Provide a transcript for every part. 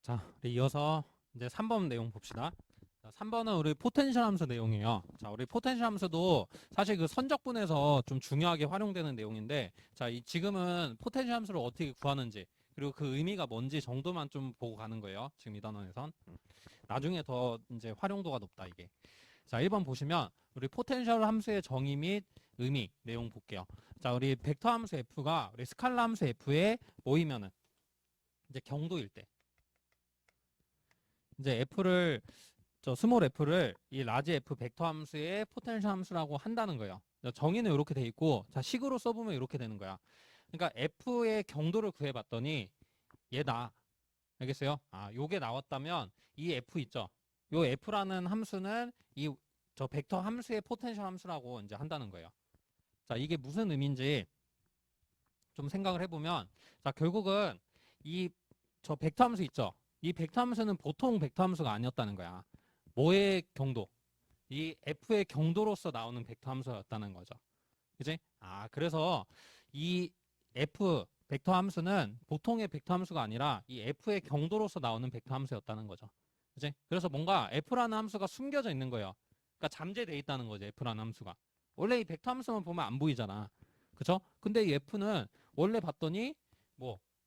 자, 우리 이어서 이제 3번 내용 봅시다. 자, 3번은 우리 포텐셜 함수 내용이에요. 자, 우리 포텐셜 함수도 사실 그 선적분에서 좀 중요하게 활용되는 내용인데, 자, 지금은 포텐셜 함수를 어떻게 구하는지, 그리고 그 의미가 뭔지 정도만 좀 보고 가는 거예요. 지금 이 단원에선. 나중에 더 이제 활용도가 높다, 이게. 자, 1번 보시면, 우리 포텐셜 함수의 정의 및 의미 내용 볼게요. 자, 우리 벡터 함수 f가 우리 스칼라 함수 f에 모이면은, 이제 경도일 때. 이제 스몰 f를 이 라지 f 벡터 함수의 포텐셜 함수라고 한다는 거예요. 정의는 이렇게 돼 있고, 자, 식으로 써보면 이렇게 되는 거야. 그러니까 f의 경도를 구해봤더니 얘다. 알겠어요? 아, 요게 나왔다면 이 f 있죠? 요 f라는 함수는 저 벡터 함수의 포텐셜 함수라고 이제 한다는 거예요. 자, 이게 무슨 의미인지 좀 생각을 해보면, 자, 결국은 저 벡터 함수 있죠? 이 벡터 함수는 보통 벡터 함수가 아니었다는 거야. 뭐의 경도? 이 f의 경도로서 나오는 벡터 함수였다는 거죠. 그지? 아, 그래서 이 f 벡터 함수는 보통의 벡터 함수가 아니라 이 f의 경도로서 나오는 벡터 함수였다는 거죠. 그지? 그래서 뭔가 f라는 함수가 숨겨져 있는 거예요. 그러니까 잠재되어 있다는 거죠. f라는 함수가. 원래 이 벡터 함수만 보면 안 보이잖아. 그죠? 근데 이 f는 원래 봤더니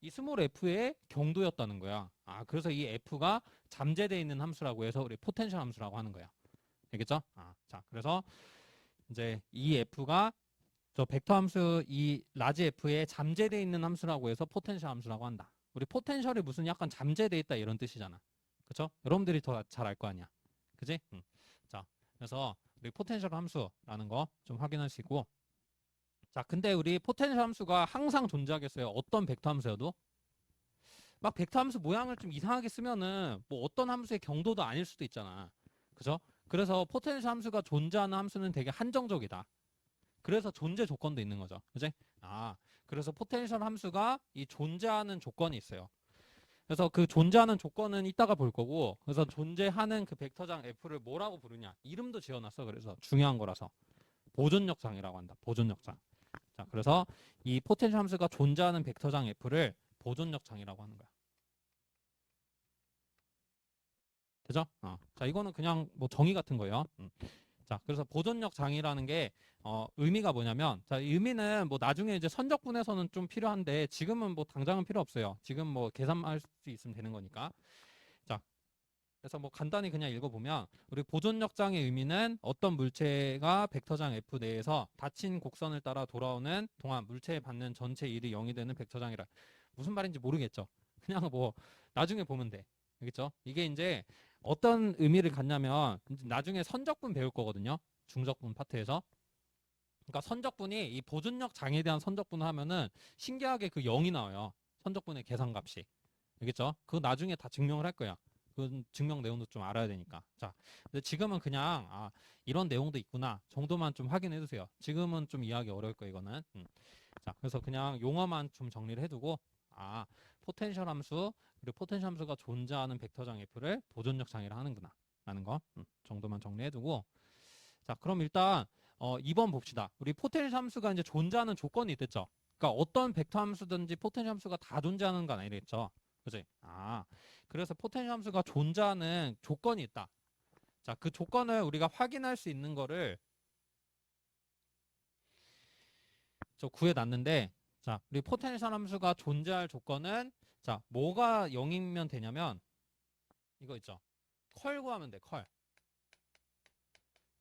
이 스몰 f의 경도였다는 거야. 아, 그래서 이 f가 잠재되어 있는 함수라고 해서 우리 포텐셜 함수라고 하는 거야. 알겠죠? 아, 자, 그래서 이제 이 f가 저 벡터 함수 이 라지 f에 잠재되어 있는 함수라고 해서 포텐셜 함수라고 한다. 우리 포텐셜이 무슨 약간 잠재되어 있다 이런 뜻이잖아. 그쵸? 여러분들이 더 잘 알 거 아니야. 그지? 자, 그래서 우리 포텐셜 함수라는 거 좀 확인하시고, 자, 근데 우리 포텐셜 함수가 항상 존재하겠어요? 어떤 벡터 함수여도? 막 벡터 함수 모양을 좀 이상하게 쓰면은 뭐 어떤 함수의 경도도 아닐 수도 있잖아. 그죠? 그래서 포텐셜 함수가 존재하는 함수는 되게 한정적이다. 그래서 존재 조건도 있는 거죠. 그지? 아, 그래서 포텐셜 함수가 이 존재하는 조건이 있어요. 그래서 그 존재하는 조건은 이따가 볼 거고, 그래서 존재하는 그 벡터장 F를 뭐라고 부르냐? 이름도 지어놨어. 그래서 중요한 거라서. 보존력장이라고 한다. 보존력장. 자, 그래서 이 포텐셜 함수가 존재하는 벡터장 F를 보존력장이라고 하는 거야. 되죠? 자, 이거는 그냥 뭐 정의 같은 거예요. 자, 그래서 보존력 장이라는 게 의미가 뭐냐면, 자, 의미는 뭐 나중에 이제 선적분에서는 좀 필요한데 지금은 뭐 당장은 필요 없어요. 지금 뭐 계산할 수 있으면 되는 거니까. 자, 그래서 뭐 간단히 그냥 읽어보면 우리 보존력 장의 의미는 어떤 물체가 벡터장 F 내에서 닫힌 곡선을 따라 돌아오는 동안 물체에 받는 전체 일이 0이 되는 벡터장이라. 무슨 말인지 모르겠죠. 그냥 뭐 나중에 보면 돼. 알겠죠? 이게 이제 어떤 의미를 갖냐면 나중에 선적분 배울 거거든요. 중적분 파트에서. 그러니까 선적분이 이 보존력 장에 대한 선적분을 하면은 신기하게 그 0이 나와요. 선적분의 계산값이. 알겠죠? 그거 나중에 다 증명을 할 거야. 그 증명 내용도 좀 알아야 되니까. 자, 근데 지금은 그냥 이런 내용도 있구나 정도만 좀 확인해 주세요. 지금은 좀 이해하기 어려울 거예요, 이거는. 자, 그래서 그냥 용어만 좀 정리를 해두고 포텐셜 함수 그리고 포텐셜 함수가 존재하는 벡터장 F를 보존력 장이라 하는구나 라는 거 정도만 정리해두고, 자, 그럼 일단 2번 봅시다. 우리 포텐셜 함수가 이제 존재하는 조건이 있댔죠. 그러니까 어떤 벡터 함수든지 포텐셜 함수가 다 존재하는 건 아니겠죠. 그지? 그래서 포텐셜 함수가 존재하는 조건이 있다. 자, 그 조건을 우리가 확인할 수 있는 거를 저 구해놨는데, 자, 우리 포텐셜 함수가 존재할 조건은, 자, 뭐가 0이면 되냐면, 이거 있죠. 컬 구하면 돼, 컬.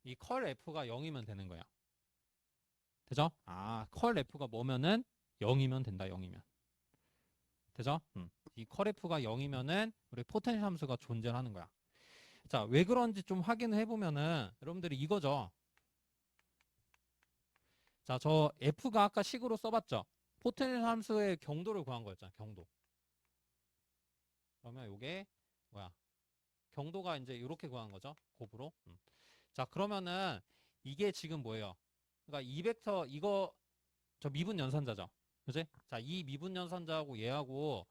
이 컬 F가 0이면 되는 거야. 되죠? 컬 F가 뭐면은 0이면 된다, 0이면. 되죠? 이 컬 F가 0이면은 우리 포텐셜 함수가 존재하는 거야. 자, 왜 그런지 좀 확인을 해보면은, 여러분들이 이거죠. 자, 저 F가 아까 식으로 써봤죠? 포텐셜 함수의 경도를 구한 거였잖아, 경도. 그러면 요게 뭐야? 경도가 이제 이렇게 구한 거죠. 곱으로. 자, 그러면은 이게 지금 뭐예요? 그러니까 이 벡터 이거 저 미분 연산자죠. 그지? 자, 이 미분 연산자하고 얘하고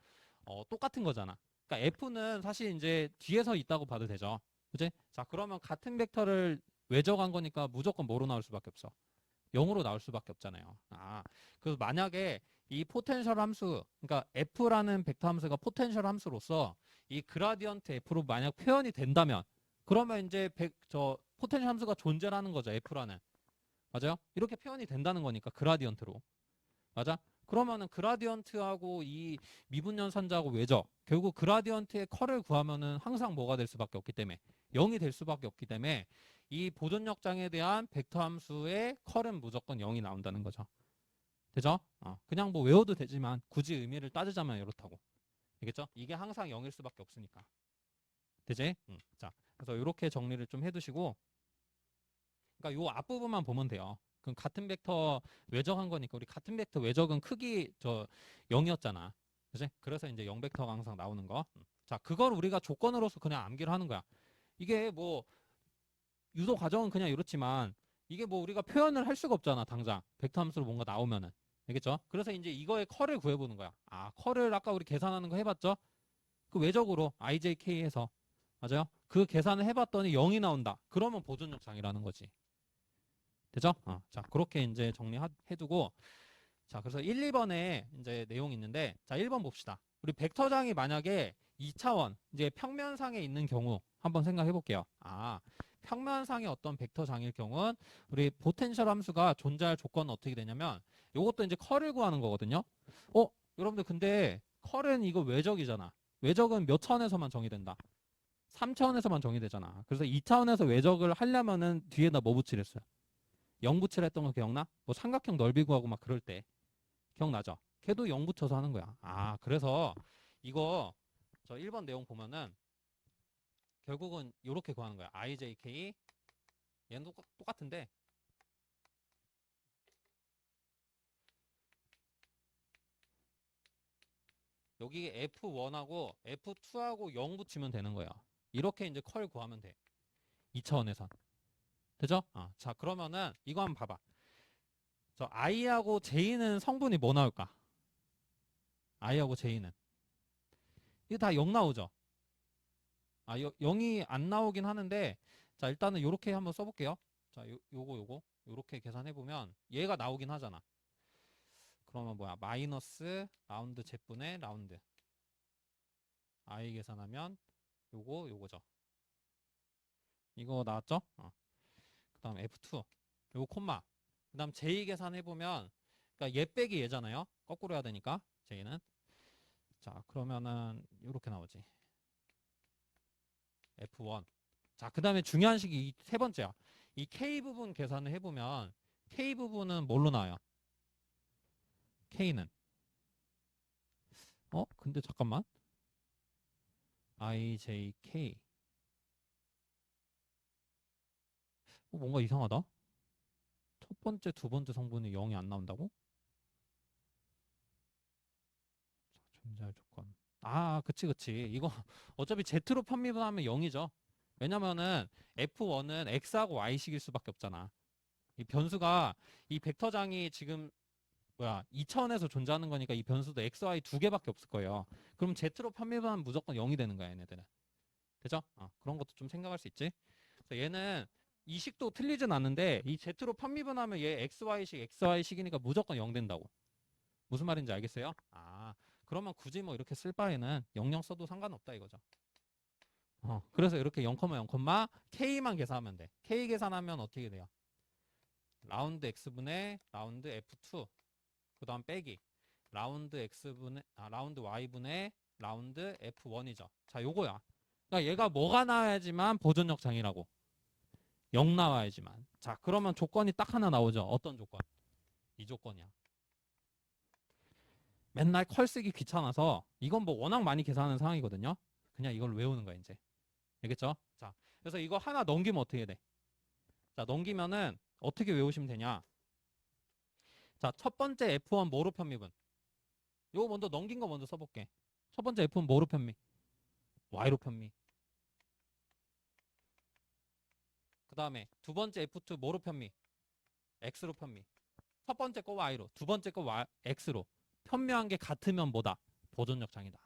똑같은 거잖아. 그러니까 F는 사실 이제 뒤에서 있다고 봐도 되죠. 그지? 자, 그러면 같은 벡터를 외적한 거니까 무조건 뭐로 나올 수밖에 없어? 0으로 나올 수밖에 없잖아요. 그래서 만약에 이 포텐셜 함수, 그러니까 F라는 벡터 함수가 포텐셜 함수로서 이 그라디언트 F로 만약 표현이 된다면 그러면 이제 포텐셜 함수가 존재라는 거죠. F라는. 맞아요? 이렇게 표현이 된다는 거니까 그라디언트로. 맞아? 그러면은 그라디언트하고 이 미분연산자하고 외적 결국 그라디언트의 컬을 구하면은 항상 뭐가 될 수밖에 없기 때문에 0이 될 수밖에 없기 때문에 이 보존역장에 대한 벡터 함수의 컬은 무조건 0이 나온다는 거죠. 되죠? 그냥 뭐 외워도 되지만 굳이 의미를 따지자면 이렇다고. 알겠죠? 이게 항상 0일 수밖에 없으니까. 되지? 자, 그래서 이렇게 정리를 좀 해두시고 그러니까 요 앞부분만 보면 돼요. 그럼 같은 벡터 외적한 거니까 우리 같은 벡터 외적은 크기 0이었잖아. 그지? 그래서 이제 0벡터가 항상 나오는 거. 자, 그걸 우리가 조건으로서 그냥 암기를 하는 거야. 이게 뭐 유도 과정은 그냥 이렇지만 이게 뭐 우리가 표현을 할 수가 없잖아. 당장 벡터 함수로 뭔가 나오면은. 알겠죠? 그래서 이제 이거의 컬을 구해보는 거야. 컬을 아까 우리 계산하는 거 해봤죠? 그 외적으로 IJK 해서 맞아요? 그 계산을 해봤더니 0이 나온다. 그러면 보존역 장이라는 거지. 되죠? 자, 그렇게 이제 정리해두고, 자, 그래서 1, 2번에 이제 내용이 있는데, 자, 1번 봅시다. 우리 벡터장이 만약에 2차원, 이제 평면상에 있는 경우 한번 생각해 볼게요. 평면상의 어떤 벡터장일 경우는 우리 포텐셜 함수가 존재할 조건은 어떻게 되냐면, 요것도 이제 컬을 구하는 거거든요. 여러분들 근데 컬은 이거 외적이잖아. 외적은 몇 차원에서만 정의된다? 3차원에서만 정의되잖아. 그래서 2차원에서 외적을 하려면은 뒤에다 뭐 붙이랬어요? 0 붙이라 했던 거 기억나? 뭐 삼각형 넓이 구하고 막 그럴 때 기억나죠? 걔도 0 붙여서 하는 거야. 그래서 이거 저 1번 내용 보면은 결국은 이렇게 구하는 거야. IJK 얘는 똑같은데 여기 F1하고 F2하고 0 붙이면 되는 거야. 이렇게 이제 컬 구하면 돼. 2차원에선. 되죠? 자, 그러면은 이거 한번 봐봐. 저 I하고 J는 성분이 뭐 나올까? I하고 J는 이거 다 0 나오죠? 0이 안 나오긴 하는데 자, 일단은 요렇게 한번 써볼게요. 자, 요거 요렇게 계산해보면 얘가 나오긴 하잖아. 그러면 뭐야? 마이너스 라운드 제분의 라운드 I 계산하면 요거죠. 이거 나왔죠? 그 다음 F2 요거 콤마 그 다음 J 계산해보면 그러니까 얘 빼기 얘잖아요. 거꾸로 해야 되니까 J는 자, 그러면은 요렇게 나오지. F1 자, 그 다음에 중요한 식이 세 번째야. 이 K 부분 계산을 해보면 K 부분은 뭘로 나와요? K는 근데 잠깐만 IJK 뭔가 이상하다. 첫 번째, 두 번째 성분이 0이 안 나온다고? 자, 존재할 조건. 그치. 이거 어차피 Z로 편미분 하면 0이죠. 왜냐면은 F1은 X하고 Y식일 수밖에 없잖아. 이 변수가 이 벡터장이 지금 2차원에서 존재하는 거니까 이 변수도 X, Y 두 개밖에 없을 거예요. 그럼 Z로 편미분하면 무조건 0이 되는 거야, 얘네들은. 되죠? 그런 것도 좀 생각할 수 있지. 그래서 얘는 이 식도 틀리진 않는데 이 Z로 편미분하면 얘 XY식이니까 무조건 0 된다고. 무슨 말인지 알겠어요? 그러면 굳이 뭐 이렇게 쓸 바에는 00 써도 상관없다 이거죠. 그래서 이렇게 0, 0, K만 계산하면 돼. K 계산하면 어떻게 돼요? 라운드 X분의 라운드 F2 그 다음 빼기 라운드 Y분의 라운드 F1이죠. 자, 요거야. 그러니까 얘가 뭐가 나와야지만 보존역 장이라고. 0 나와야지만. 자, 그러면 조건이 딱 하나 나오죠. 어떤 조건? 이 조건이야. 맨날 컬 쓰기 귀찮아서 이건 뭐 워낙 많이 계산하는 상황이거든요. 그냥 이걸 외우는 거야, 이제. 알겠죠? 자, 그래서 이거 하나 넘기면 어떻게 돼? 자, 넘기면은 어떻게 외우시면 되냐? 자, 첫 번째 F1 뭐로 편미분? 요거 먼저 넘긴 거 먼저 써볼게. 첫 번째 F1 뭐로 편미? Y로 편미. 그 다음에 두 번째 F2 뭐로 편미? X로 편미. 첫 번째 거 Y로, 두 번째 거 X로. 편미한 게 같으면 뭐다? 보존역 장이다.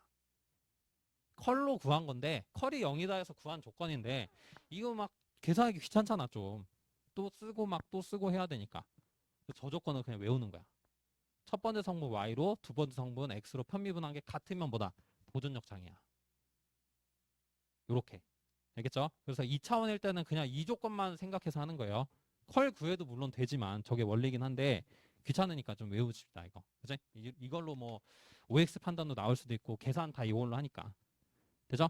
컬로 구한 건데 컬이 0이다 해서 구한 조건인데 이거 막 계산하기 귀찮잖아 좀. 또 쓰고 막 또 쓰고 해야 되니까. 저 조건을 그냥 외우는 거야. 첫 번째 성분 Y로 두 번째 성분 X로 편미분한 게 같으면 뭐다? 보존역 장이야. 요렇게. 알겠죠? 그래서 2차원일 때는 그냥 이 조건만 생각해서 하는 거예요. 컬 구해도 물론 되지만 저게 원리긴 한데 귀찮으니까 좀 외우십시다 이거. 그지? 이걸로 뭐 OX 판단도 나올 수도 있고 계산 다 이걸로 하니까. 되죠?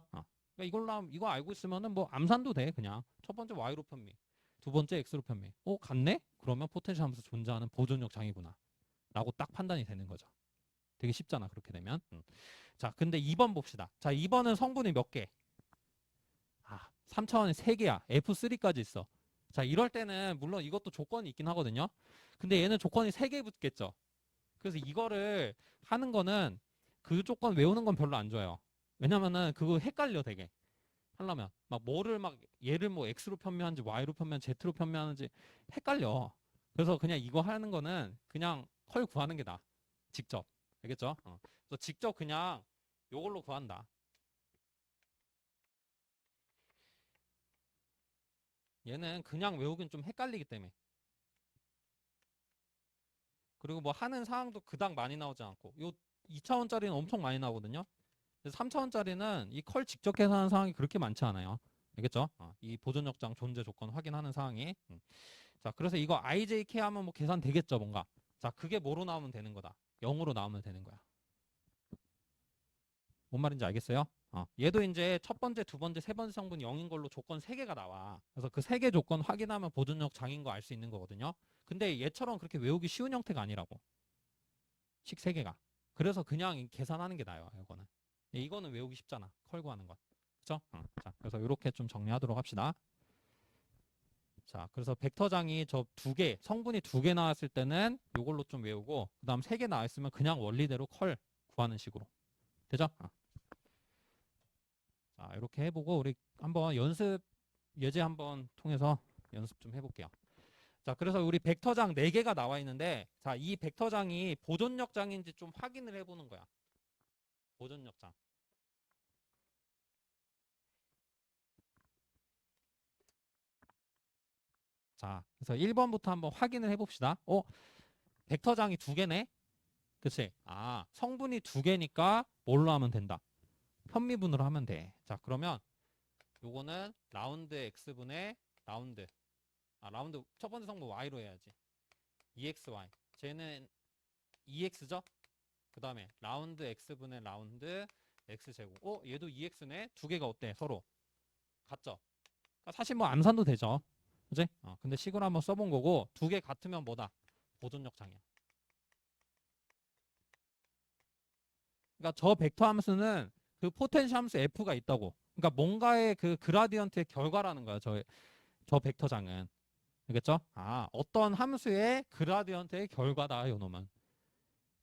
그러니까 이거 알고 있으면은 뭐 암산도 돼 그냥. 첫 번째 Y로 편미, 두 번째 X로 편미. 같네? 그러면 포텐셜 함수 존재하는 보존력 장이구나. 라고 딱 판단이 되는 거죠. 되게 쉽잖아 그렇게 되면. 자, 근데 2번 봅시다. 자, 2번은 성분이 몇 개? 3차원이 3개야. F3까지 있어. 자, 이럴 때는 물론 이것도 조건이 있긴 하거든요. 근데 얘는 조건이 3개 붙겠죠. 그래서 이거를 하는 거는 그 조건 외우는 건 별로 안 좋아요. 왜냐면은 그거 헷갈려 되게. 하려면 막 뭐를 막 얘를 뭐 X로 편미하는지 Y로 편미하는지 Z로 편미하는지 헷갈려. 그래서 그냥 이거 하는 거는 그냥 컬 구하는 게 나아. 직접. 알겠죠? 그래서 직접 그냥 요걸로 구한다. 얘는 그냥 외우긴 좀 헷갈리기 때문에. 그리고 뭐 하는 사항도 그닥 많이 나오지 않고 요 2차원짜리는 엄청 많이 나오거든요. 3차원짜리는 이 컬 직접 계산하는 사항이 그렇게 많지 않아요. 알겠죠? 이 보존역장 존재 조건 확인하는 사항이. 자, 그래서 이거 IJK 하면 뭐 계산 되겠죠, 뭔가. 자, 그게 뭐로 나오면 되는 거다. 0으로 나오면 되는 거야. 뭔 말인지 알겠어요? 얘도 이제 첫 번째, 두 번째, 세 번째 성분 0인 걸로 조건 3개가 나와. 그래서 그 3개 조건 확인하면 보존력 장인 거 알 수 있는 거거든요. 근데 얘처럼 그렇게 외우기 쉬운 형태가 아니라고. 식 3개가. 그래서 그냥 계산하는 게 나아요, 이거는. 이거는 외우기 쉽잖아. 컬고 하는 건. 그쵸? 자, 그래서 이렇게 좀 정리하도록 합시다. 자, 그래서 벡터장이 저 2개, 성분이 2개 나왔을 때는 이걸로 좀 외우고, 그 다음 3개 나왔으면 그냥 원리대로 컬 구하는 식으로. 되죠? 자, 이렇게 해보고, 우리 한번 연습, 예제 한번 통해서 연습 좀 해볼게요. 자, 그래서 우리 벡터장 4개가 나와 있는데, 자, 이 벡터장이 보존력장인지 좀 확인을 해보는 거야. 보존력장. 자, 그래서 1번부터 한번 확인을 해봅시다. 벡터장이 2개네? 그치? 성분이 2개니까 뭘로 하면 된다? 편미분으로 하면 돼. 자, 그러면 요거는 라운드 x분의 라운드. 라운드 첫 번째 성분 y로 해야지. EXY. 쟤는 EX죠? 그 다음에 라운드 x분의 라운드 x제곱. 얘도 EX네? 2개가 어때? 서로. 같죠? 그러니까 사실 뭐 암산도 되죠. 그지? 근데 식으로 한번 써본 거고 2개 같으면 뭐다? 보존력장이야. 그러니까 저 벡터 함수는 그 포텐셜 함수 f가 있다고. 그러니까 뭔가의 그 그라디언트의 결과라는 거야. 저 벡터장은. 알겠죠? 어떤 함수의 그라디언트의 결과다. 요 놈은.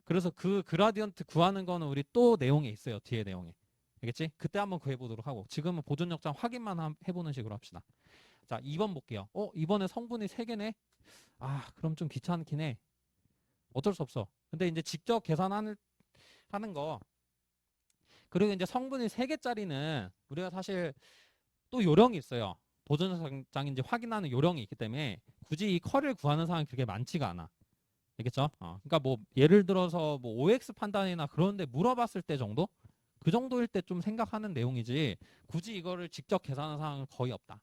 그래서 그 그라디언트 구하는 거는 우리 또 내용에 있어요. 뒤에 내용에. 알겠지? 그때 한번 구해보도록 하고 지금은 보존역장 확인만 해보는 식으로 합시다. 자, 2번 볼게요. 이번에 성분이 3개네? 그럼 좀 귀찮긴 해. 어쩔 수 없어. 근데 이제 직접 계산하는 하는 거. 그리고 이제 성분이 3개짜리는 우리가 사실 또 요령이 있어요. 보존장인지 확인하는 요령이 있기 때문에 굳이 이 컬을 구하는 상황이 그렇게 많지가 않아. 알겠죠? 그러니까 뭐 예를 들어서 뭐 OX 판단이나 그런데 물어봤을 때 정도? 그 정도일 때 좀 생각하는 내용이지 굳이 이거를 직접 계산하는 상황은 거의 없다.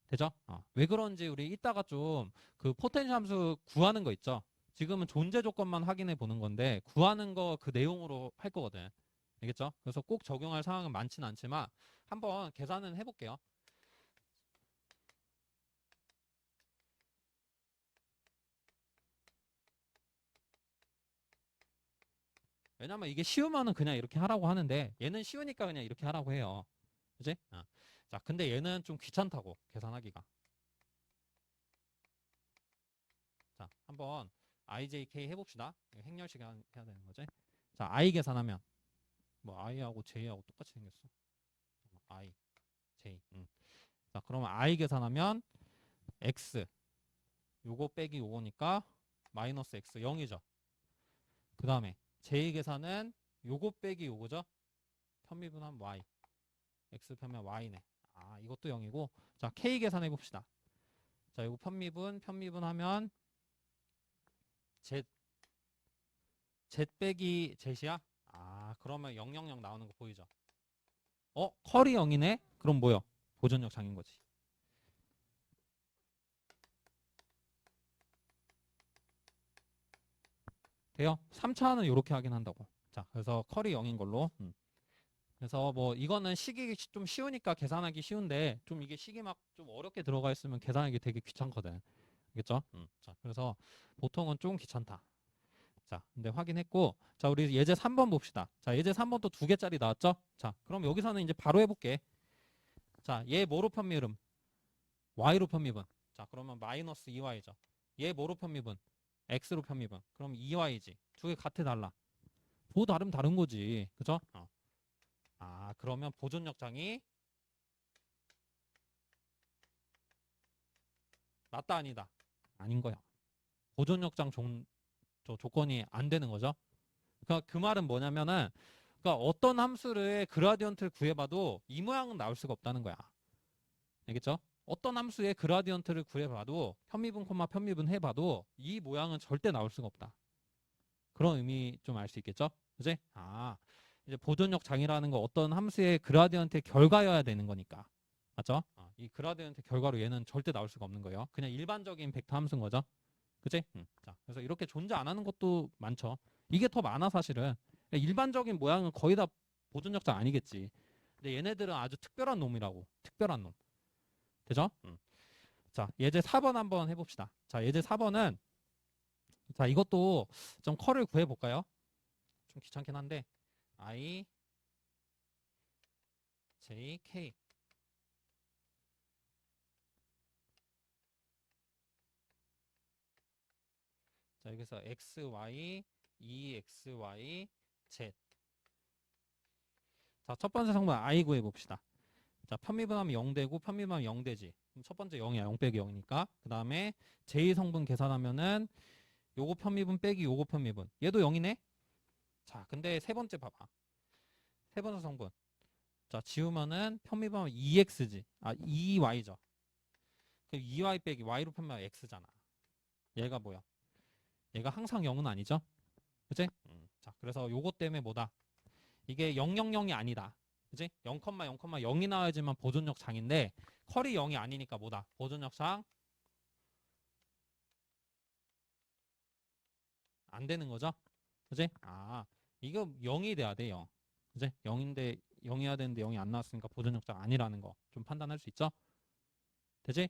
되죠? 왜 그런지 우리 이따가 좀 그 포텐셜 함수 구하는 거 있죠? 지금은 존재 조건만 확인해 보는 건데 구하는 거 그 내용으로 할 거거든. 알겠죠? 그래서 꼭 적용할 상황은 많지는 않지만 한번 계산은 해볼게요. 왜냐면 이게 쉬우면은 그냥 이렇게 하라고 하는데 얘는 쉬우니까 그냥 이렇게 하라고 해요. 그지? 자, 근데 얘는 좀 귀찮다고 계산하기가. 자, 한번 IJK 해봅시다. 행렬 시간 해야 되는 거지. 자, I 계산하면 뭐 I하고 J하고 똑같이 생겼어. I, J. 자, 그러면 I 계산하면 X 요거 빼기 요거니까 마이너스 X 0이죠. 그 다음에 J 계산은 요거 빼기 요거죠. 편미분하면 Y. X 편면 Y네. 이것도 0이고. 자, K 계산해 봅시다. 자, 이거 편미분 하면 Z, Z 빼기 Z이야? 그러면 000 나오는 거 보이죠? 컬이 0이네? 그럼 뭐요? 보존력 장인 거지. 돼요? 3차는 이렇게 하긴 한다고. 자, 그래서 컬이 0인 걸로. 그래서 뭐 이거는 식이 좀 쉬우니까 계산하기 쉬운데 좀 이게 식이 막 좀 어렵게 들어가 있으면 계산하기 되게 귀찮거든. 알겠죠? 자, 그래서 보통은 좀 귀찮다. 자, 근데 확인했고, 자, 우리 예제 3번 봅시다. 자, 예제 3번 또 두 개짜리 나왔죠? 자, 그럼 여기서는 이제 바로 해볼게. 자, 얘 뭐로 편미름? y로 편미분. 자, 그러면 마이너스 2y죠. 얘 뭐로 편미분? x로 편미분. 그럼 2y지. 두 개 같아 달라. 뭐 다름 다른 거지. 그죠? 그러면 보존 역장이 맞다 아니다. 아닌 거야. 보존 역장 조건이 안 되는 거죠. 그러니까 그 말은 뭐냐면은 그러니까 어떤 함수의 그라디언트를 구해봐도 이 모양은 나올 수가 없다는 거야. 알겠죠? 어떤 함수의 그라디언트를 구해봐도 편미분, 편미분 해봐도 이 모양은 절대 나올 수가 없다. 그런 의미 좀 알 수 있겠죠? 그지? 이제 보존력 장이라는 거 어떤 함수의 그라디언트의 결과여야 되는 거니까. 맞죠? 이 그라디언트 결과로 얘는 절대 나올 수가 없는 거예요. 그냥 일반적인 벡터 함수인 거죠. 그지? 자, 그래서 이렇게 존재 안 하는 것도 많죠. 이게 더 많아 사실은. 그러니까 일반적인 모양은 거의 다 보존력장 아니겠지. 근데 얘네들은 아주 특별한 놈이라고. 특별한 놈. 되죠? 자, 예제 4번 한번 해봅시다. 자, 예제 4번은 자, 이것도 좀 컬을 구해볼까요? 좀 귀찮긴 한데 I, J, K. 자, 여기서 X, Y, E, X, Y, Z. 자, 첫 번째 성분 I 구해봅시다. 자, 편미분하면 0 되고 편미분하면 0 되지. 그럼 첫 번째 0이야. 0 빼기 0이니까. 그 다음에 J 성분 계산하면은 요거 편미분 빼기 요거 편미분. 얘도 0이네? 자, 근데 세 번째 봐봐. 세 번째 성분. 자, 지우면은 편미분하면 2x지. 2y죠. 그럼 2y 빼기 y로 편미하면 x잖아. 얘가 뭐야? 얘가 항상 0은 아니죠? 그치? 자, 그래서 요거 때문에 뭐다? 이게 000이 아니다. 그치? 0,0,0이 나와야지만 보존력 장인데 컬이 0이 아니니까 뭐다? 보존력 장 안 되는 거죠? 그치? 이거 0이 돼야 돼, 0. 그치? 0인데 0이어야 되는데 0이 안 나왔으니까 보존력 장 아니라는 거 좀 판단할 수 있죠? 되지?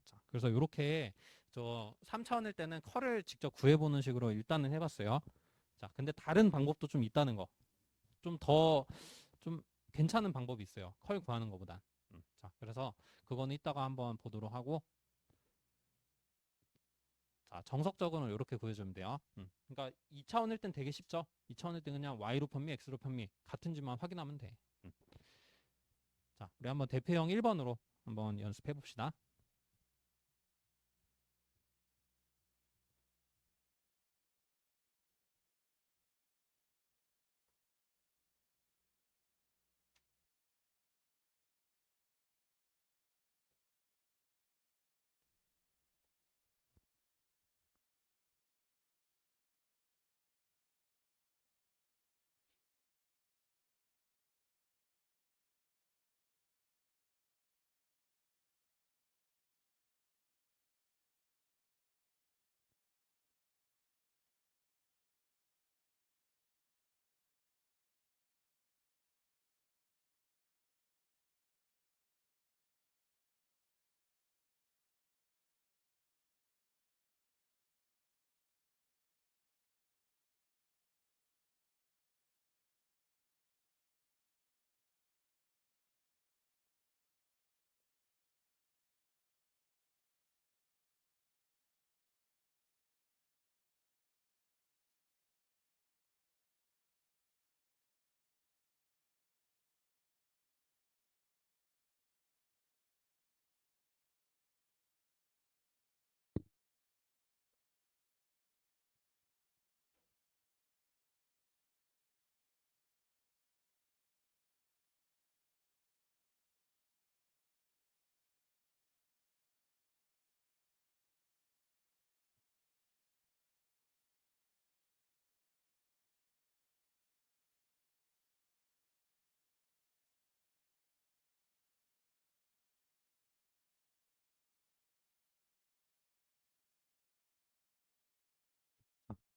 자, 그래서 이렇게 저 3차원일 때는 컬을 직접 구해보는 식으로 일단은 해봤어요. 자, 근데 다른 방법도 좀 있다는 거. 좀 더 좀 괜찮은 방법이 있어요. 컬 구하는 것보다. 자, 그래서 그거는 이따가 한번 보도록 하고. 자, 정석적으로는 이렇게 구해주면 돼요. 그러니까 2차원일 땐 되게 쉽죠. 2차원일 땐 그냥 y로 편미, x로 편미 같은지만 확인하면 돼. 자, 우리 한번 대표형 1번으로 한번 연습해 봅시다.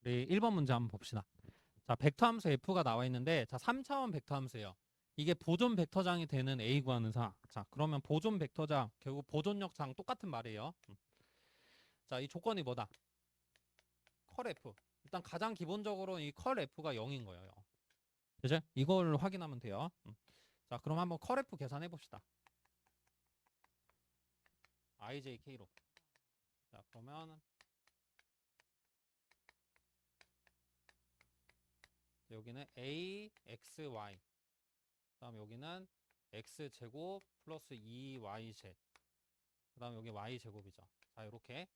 우리 1번 문제 한번 봅시다. 자, 벡터 함수 f가 나와 있는데, 자, 3차원 벡터 함수예요. 이게 보존 벡터장이 되는 A 구하는 사. 자, 그러면 보존 벡터장, 결국 보존력장 똑같은 말이에요. 자, 이 조건이 뭐다? 컬 F. 일단 가장 기본적으로 이 컬 F가 0인 거예요. 그죠? 이걸 확인하면 돼요. 자, 그럼 한번 컬 F 계산해 봅시다. IJK로. 자, 그러면 여기는 A, X, Y. 그다음 여기는 X제곱 플러스 2YZ. 그다음 여기 Y제곱이죠. 자, 이렇게.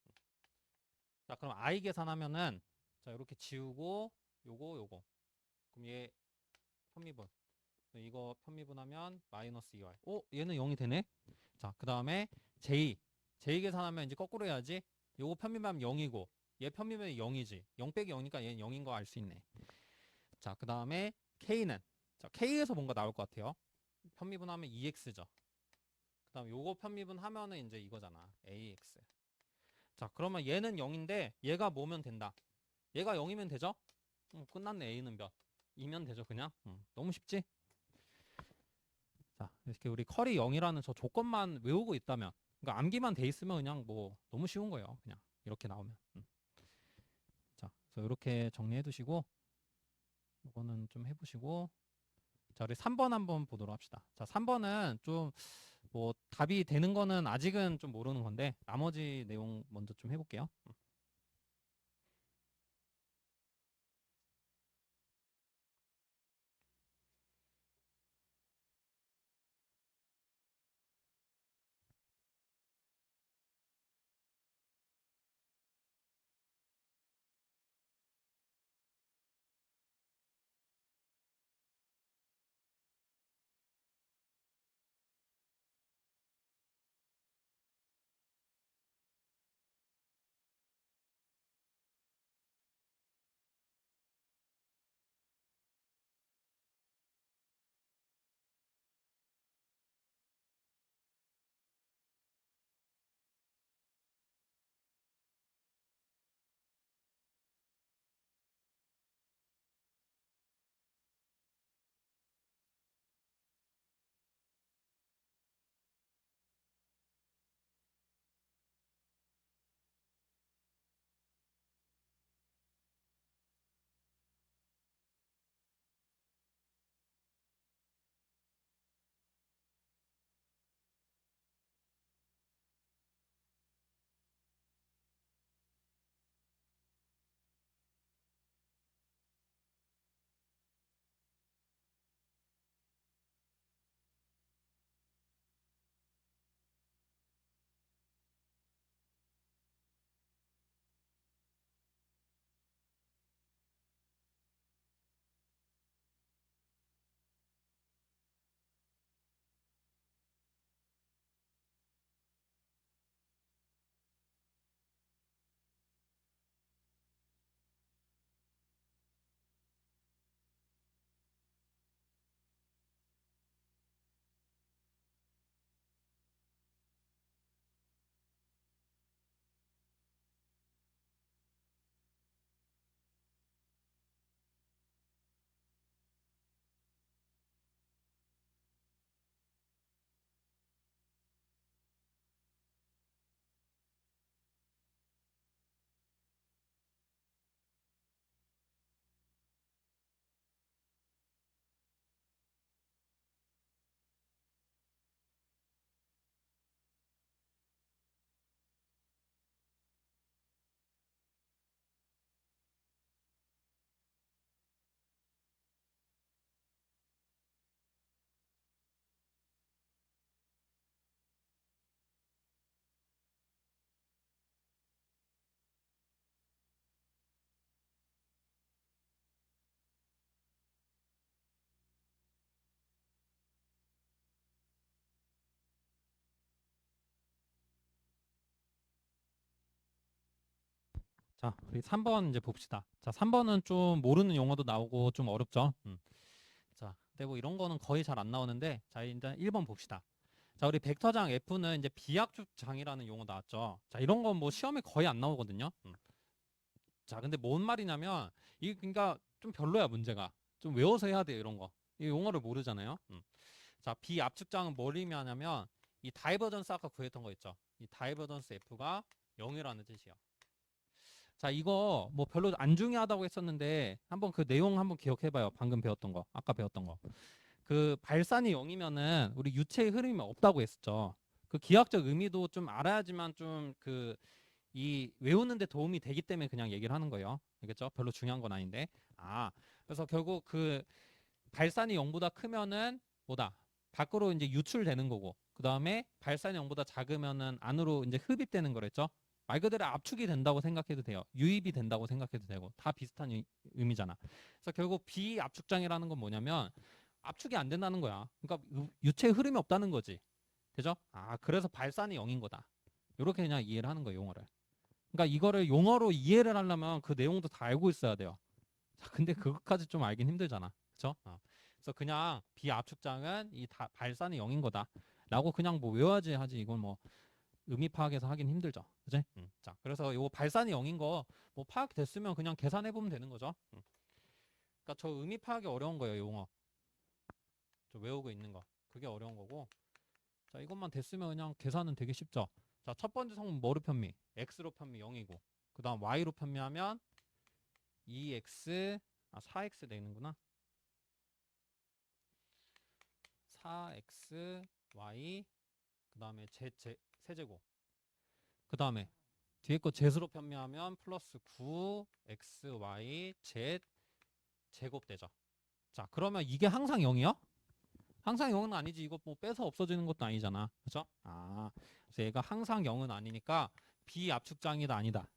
자, 그럼 I 계산하면은 자, 이렇게 지우고 요거. 그럼 얘 편미분. 이거 편미분하면 마이너스 2y. 오, 얘는 0이 되네. 자, 그다음에 J. J 계산하면 이제 거꾸로 해야지. 요거 편미분하면 0이고 얘 편미분이 0이지. 0 빼기 0이니까 얘는 0인 거 알 수 있네. 자, 그다음에 K는 자, K에서 뭔가 나올 것 같아요. 편미분하면 2x죠. 그다음 요거 편미분하면은 이제 이거잖아. ax. 자, 그러면 얘는 0인데 얘가 뭐면 된다. 얘가 0이면 되죠? 끝났네. a는 몇? 2면 되죠, 그냥. 너무 쉽지? 자, 이렇게 우리 컬이 0이라는 저 조건만 외우고 있다면, 그러니까 암기만 돼 있으면 그냥 뭐 너무 쉬운 거예요. 그냥 이렇게 나오면. 자, 그래서 이렇게 정리해 두시고, 이거는 좀 해보시고, 자, 우리 3번 한번 보도록 합시다. 자, 3번은 좀 뭐 답이 되는 거는 아직은 좀 모르는 건데, 나머지 내용 먼저 좀 해볼게요. 자, 우리 3번 이제 봅시다. 자, 3번은 좀 모르는 용어도 나오고 좀 어렵죠. 자, 근데 뭐 이런 거는 거의 잘 안 나오는데, 자, 일단 1번 봅시다. 자, 우리 벡터장 F는 이제 비약축장이라는 용어 나왔죠. 자, 이런 건 뭐 시험에 거의 안 나오거든요. 자, 근데 뭔 말이냐면 이게 그러니까 좀 별로야 문제가. 좀 외워서 해야 돼 이런 거. 이 용어를 모르잖아요. 자, 비압축장은 뭘 의미하냐면 이 다이버전스 아까 구했던 거 있죠. 이 다이버전스 F가 0이라는 뜻이에요. 자, 이거 뭐 별로 안 중요하다고 했었는데 한번 그 내용 한번 기억해봐요. 방금 배웠던 거, 아까 배웠던 거. 그 발산이 0이면은 우리 유체의 흐름이 없다고 했었죠. 그 기하학적 의미도 좀 알아야지만 좀 그 이 외우는데 도움이 되기 때문에 그냥 얘기를 하는 거예요. 알겠죠? 별로 중요한 건 아닌데. 아, 그래서 결국 그 발산이 0보다 크면은 뭐다? 밖으로 이제 유출되는 거고. 그 다음에 발산이 0보다 작으면은 안으로 이제 흡입되는 거랬죠. 말 그대로 압축이 된다고 생각해도 돼요. 유입이 된다고 생각해도 되고. 다 비슷한 의미잖아. 그래서 결국 비압축장이라는 건 뭐냐면 압축이 안 된다는 거야. 그러니까 유체의 흐름이 없다는 거지. 그죠? 아, 그래서 발산이 0인 거다. 이렇게 그냥 이해를 하는 거예요, 용어를. 그러니까 이거를 용어로 이해를 하려면 그 내용도 다 알고 있어야 돼요. 자, 근데 그것까지 좀 알긴 힘들잖아. 그죠? 그래서 그냥 비압축장은 이 발산이 0인 거다. 라고 그냥 뭐 외워야지 하지. 이건 뭐 의미 파악해서 하긴 힘들죠. 그지? 자, 그래서 요 발산이 0인 거 뭐 파악됐으면 그냥 계산해 보면 되는 거죠. 그러니까 저 의미 파악이 어려운 거예요, 용어. 저 외우고 있는 거. 그게 어려운 거고. 자, 이것만 됐으면 그냥 계산은 되게 쉽죠. 자, 첫 번째 성분 뭐로 편미? x로 편미 0이고. 그다음 y로 편미하면 2x 4x 되는구나. 4x y 그다음에 z 세제곱. 그다음에 뒤에 거 z로 편미하면 플러스 9x y z 제곱 되죠. 자, 그러면 이게 항상 0이야? 항상 0은 아니지. 이거 뭐 빼서 없어지는 것도 아니잖아. 그죠? 아, 그래서 얘가 항상 0은 아니니까 비압축장이다 아니다.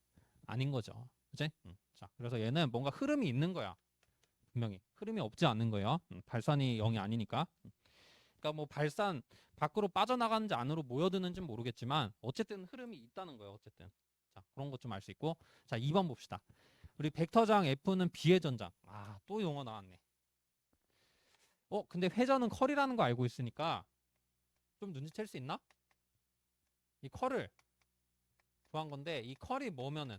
아닌 거죠. 그지? 자, 그래서 얘는 뭔가 흐름이 있는 거야. 분명히. 흐름이 없지 않는 거예요. 발산이 0이 아니니까. 그러니까 뭐 발산 밖으로 빠져나가는지 안으로 모여드는지 모르겠지만 어쨌든 흐름이 있다는 거예요. 어쨌든. 자, 그런 것 좀 알 수 있고. 자, 2번 봅시다. 우리 벡터장 F는 B의 전장. 아, 또 용어 나왔네. 근데 회전은 컬이라는 거 알고 있으니까 좀 눈치챌 수 있나? 이 컬을 구한 건데 이 컬이 뭐면은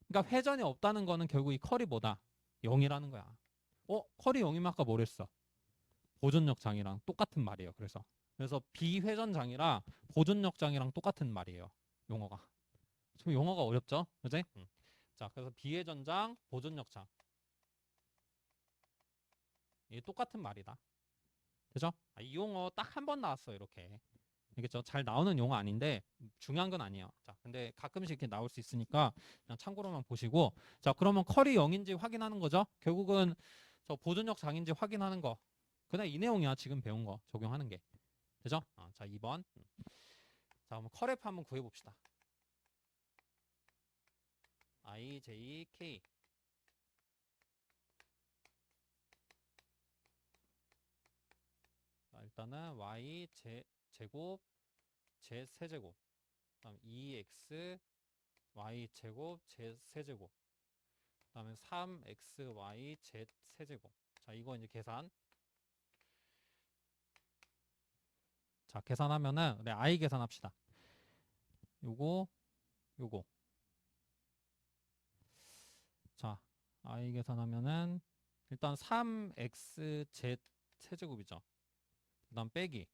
그러니까 회전이 없다는 거는 결국 이 컬이 뭐다? 0이라는 거야. 컬이 0이면 아까 뭐랬어? 보존력 장이랑 똑같은 말이에요. 그래서 비회전 장이랑 보존력 장이랑 똑같은 말이에요. 용어가. 좀 용어가 어렵죠? 그지? 자, 그래서 비회전 장, 보존력 장. 이게 똑같은 말이다. 그죠? 이 용어 딱 한 번 나왔어, 이렇게. 알겠죠? 잘 나오는 용어 아닌데 중요한 건 아니에요. 자, 근데 가끔씩 이렇게 나올 수 있으니까 그냥 참고로만 보시고. 자, 그러면 컬이 0인지 확인하는 거죠. 결국은 저 보존력 장인지 확인하는 거. 그냥 이 내용이야. 지금 배운 거 적용하는 게. 되죠? 자, 2번. 자, 그럼 컬F 한번 구해봅시다. I, J, K. 자, 일단은 Y 제곱 Z 세제곱. 그다음 2x y 제곱 z 세제곱. 그다음에 3xy z 세제곱. 자, 이거 이제 계산. 자, 계산하면은 i 계산합시다. 요거 요거. 자, i 계산하면은 일단 3xz 세제곱이죠. 그다음 빼기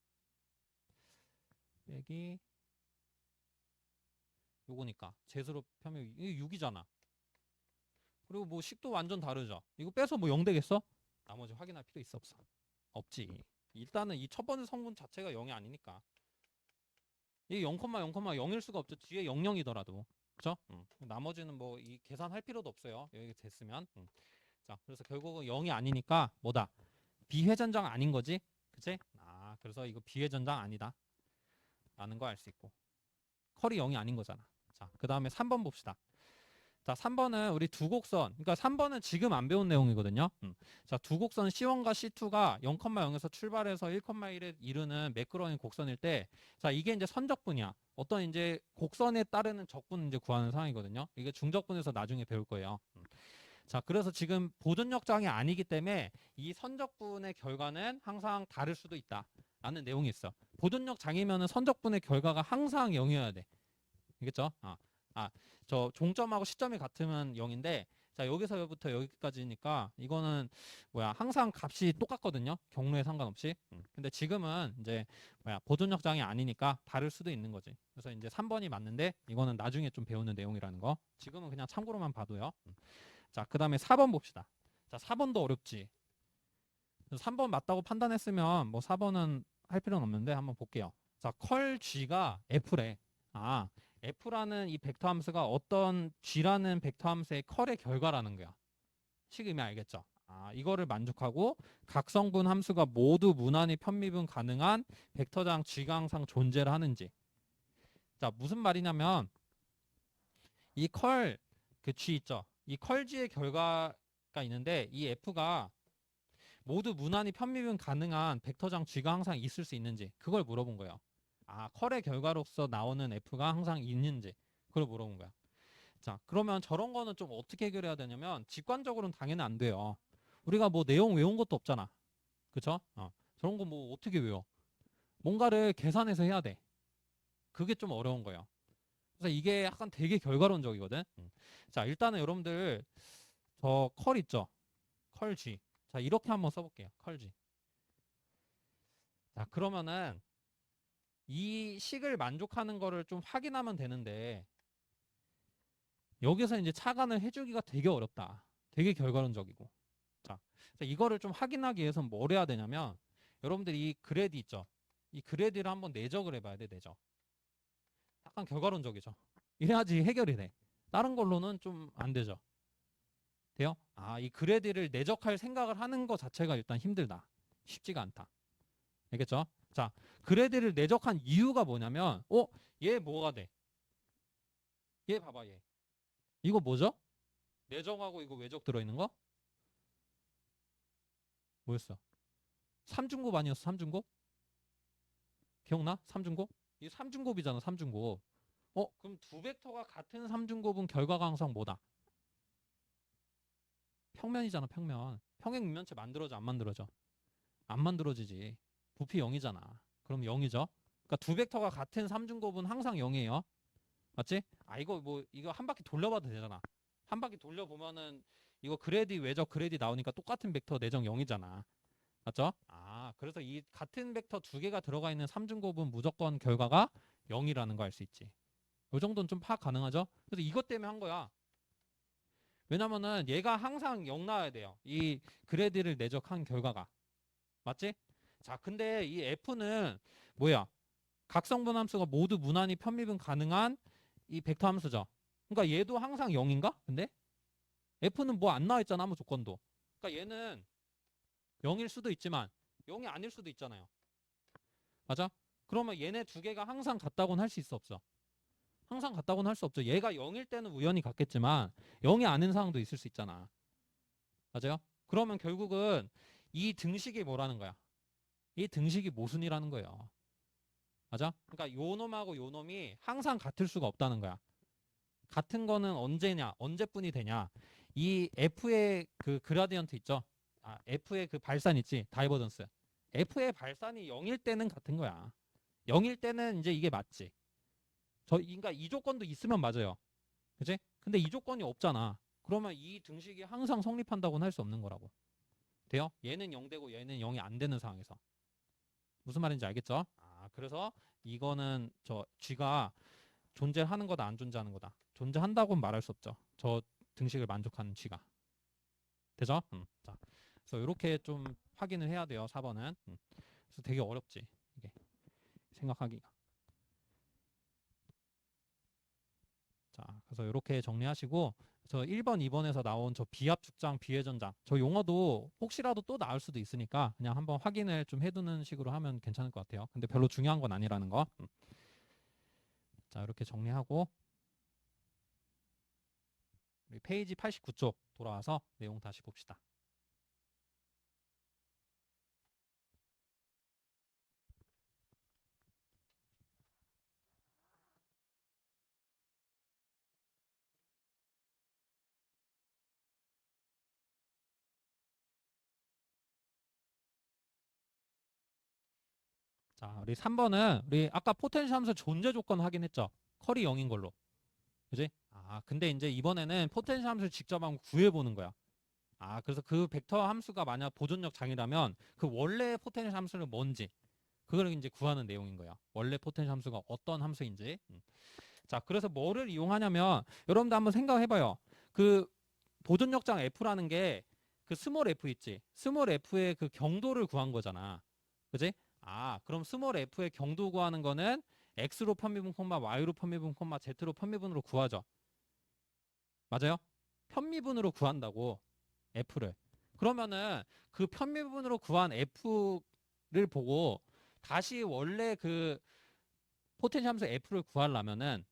요거니까 제수로 펴면 이게 6이잖아. 그리고 뭐 식도 완전 다르죠. 이거 빼서 뭐 0 되겠어? 나머지 확인할 필요 있어 없어? 없지. 일단은 이 첫 번째 성분 자체가 0이 아니니까. 이게 0,0,0일 수가 없죠. 뒤에 00이더라도. 그죠? 나머지는 뭐 이 계산할 필요도 없어요. 여기 됐으면. 자, 그래서 결국은 0이 아니니까 뭐다? 비회전장 아닌 거지? 그치? 그래서 이거 비회전장 아니다. 라는 거 알 수 있고. 컬이 0이 아닌 거잖아. 자, 그 다음에 3번 봅시다. 자, 3번은 우리 두 곡선. 그러니까 3번은 지금 안 배운 내용이거든요. 자, 두 곡선 C1과 C2가 0,0에서 출발해서 1,1에 이르는 매끄러운 곡선일 때, 자, 이게 이제 선적분이야. 어떤 이제 곡선에 따르는 적분 이제 구하는 상황이거든요. 이게 중적분에서 나중에 배울 거예요. 자, 그래서 지금 보존역장이 아니기 때문에 이 선적분의 결과는 항상 다를 수도 있다. 라는 내용이 있어. 보존역 장이면은 선적분의 결과가 항상 0이어야 돼. 알겠죠? 저 종점하고 시점이 같으면 0인데, 자, 여기서부터 여기까지니까 이거는 뭐야, 항상 값이 똑같거든요. 경로에 상관없이. 근데 지금은 이제 뭐야, 보존 역장이 아니니까 다를 수도 있는 거지. 그래서 이제 3번이 맞는데 이거는 나중에 좀 배우는 내용이라는 거. 지금은 그냥 참고로만 봐도요. 자, 그다음에 4번 봅시다. 자, 4번도 어렵지. 3번 맞다고 판단했으면 뭐 4번은 할 필요는 없는데 한번 볼게요. 자, 컬 G가 F래. F라는 이 벡터 함수가 어떤 G라는 벡터 함수의 컬의 결과라는 거야. 식음이 알겠죠? 이거를 만족하고 각성분 함수가 모두 무난히 편미분 가능한 벡터장 G가 항상 존재를 하는지. 자, 무슨 말이냐면 이 컬 그 G 있죠? 이 컬 G의 결과가 있는데 이 F가 모두 무난히 편미분 가능한 벡터장 G가 항상 있을 수 있는지 그걸 물어본 거예요. 컬의 결과로서 나오는 F가 항상 있는지 그걸 물어본 거야. 자, 그러면 저런 거는 좀 어떻게 해결해야 되냐면 직관적으로는 당연히 안 돼요. 우리가 뭐 내용 외운 것도 없잖아. 그쵸? 저런 거 뭐 어떻게 외워? 뭔가를 계산해서 해야 돼. 그게 좀 어려운 거예요. 그래서 이게 약간 되게 결과론적이거든. 자, 일단은 여러분들 저 컬 있죠? 컬 G. 자, 이렇게 한번 써볼게요. 컬 G. 자, 그러면은 이 식을 만족하는 거를 좀 확인하면 되는데 여기서 이제 차관을 해주기가 되게 어렵다. 되게 결과론적이고. 자, 이거를 좀 확인하기 위해서 뭘 해야 되냐면 여러분들이 이 그래드 있죠. 이 그래드를 한번 내적을 해봐야 돼. 내적. 약간 결과론적이죠. 이래야지 해결이 돼. 다른 걸로는 좀 안 되죠. 돼요? 이 그래드를 내적할 생각을 하는 것 자체가 일단 힘들다. 쉽지가 않다. 알겠죠? 자, 그래드를 내적한 이유가 뭐냐면 얘 뭐가 돼? 얘 봐봐 얘. 이거 뭐죠? 내적하고 이거 외적 들어있는 거? 뭐였어? 삼중곱 아니었어? 삼중곱? 기억나? 삼중곱? 이 삼중곱이잖아, 삼중곱. 그럼 두 벡터가 같은 삼중곱은 결과가 항상 뭐다? 평면이잖아, 평면. 평행 육면체 만들어져, 안 만들어져? 안 만들어지지. 부피 0이잖아. 그럼 0이죠? 그러니까 두 벡터가 같은 삼중곱은 항상 0이에요. 맞지? 이거 뭐 이거 한 바퀴 돌려봐도 되잖아. 한 바퀴 돌려보면은 이거 그래디 외적 그래디 나오니까 똑같은 벡터 내적 0이잖아. 맞죠? 그래서 이 같은 벡터 두 개가 들어가 있는 삼중곱은 무조건 결과가 0이라는 거 알 수 있지. 이 정도는 좀 파악 가능하죠? 그래서 이것 때문에 한 거야. 왜냐면은 얘가 항상 0 나와야 돼요. 이 그래디를 내적한 결과가. 맞지? 자, 근데 이 F는 뭐야? 각성분 함수가 모두 무난히 편미분 가능한 이 벡터 함수죠. 그러니까 얘도 항상 0인가? 근데 F는 뭐 안 나와 있잖아, 아무 조건도. 그러니까 얘는 0일 수도 있지만 0이 아닐 수도 있잖아요. 맞아? 그러면 얘네 두 개가 항상 같다고는 할 수 있어, 없어? 항상 같다고는 할 수 없죠. 얘가 0일 때는 우연히 같겠지만 0이 아닌 상황도 있을 수 있잖아. 맞아요? 그러면 결국은 이 등식이 뭐라는 거야? 이 등식이 모순이라는 거예요. 맞아? 그러니까 요 놈하고 요 놈이 항상 같을 수가 없다는 거야. 같은 거는 언제냐? 언제뿐이 되냐? 이 F의 그 그라디언트 있죠? F의 그 발산 있지? 다이버전스. F의 발산이 0일 때는 같은 거야. 0일 때는 이제 이게 맞지. 그러니까 이 조건도 있으면 맞아요. 그치? 근데 이 조건이 없잖아. 그러면 이 등식이 항상 성립한다고는 할 수 없는 거라고. 돼요? 얘는 0 되고 얘는 0이 안 되는 상황에서. 무슨 말인지 알겠죠? 그래서 이거는 저 G가 존재하는 거다, 안 존재하는 거다. 존재한다고는 말할 수 없죠. 저 등식을 만족하는 G가. 되죠? 자, 그래서 이렇게 좀 확인을 해야 돼요. 4번은. 그래서 되게 어렵지. 이게 생각하기가. 자, 그래서 이렇게 정리하시고 저 1번, 2번에서 나온 저 비합 축장, 비회전장 저 용어도 혹시라도 또 나올 수도 있으니까 그냥 한번 확인을 좀 해두는 식으로 하면 괜찮을 것 같아요. 근데 별로 중요한 건 아니라는 거. 자, 이렇게 정리하고 우리 페이지 89쪽 돌아와서 내용 다시 봅시다. 자, 우리 3번은 우리 아까 포텐셜 함수 존재 조건 확인했죠? 컬이 0인 걸로. 그지? 아, 근데 이제 이번에는 포텐셜 함수를 직접 한번 구해보는 거야. 아, 그래서 그 벡터 함수가 만약 보존력 장이라면 그 원래 포텐셜 함수는 뭔지 그걸 이제 구하는 내용인 거야. 원래 포텐셜 함수가 어떤 함수인지. 자, 그래서 뭐를 이용하냐면 여러분들 한번 생각해봐요. 그 보존력장 F라는 게 그 스몰 F 있지? 스몰 F의 그 경도를 구한 거잖아. 그지? 아, 그럼 스몰 F의 경도 구하는 거는 X로 편미분, Y로 편미분, Z로 편미분으로 구하죠. 맞아요? 편미분으로 구한다고 F를. 그러면은 그 편미분으로 구한 F를 보고 다시 원래 그 포텐셜 함수 F를 구하려면은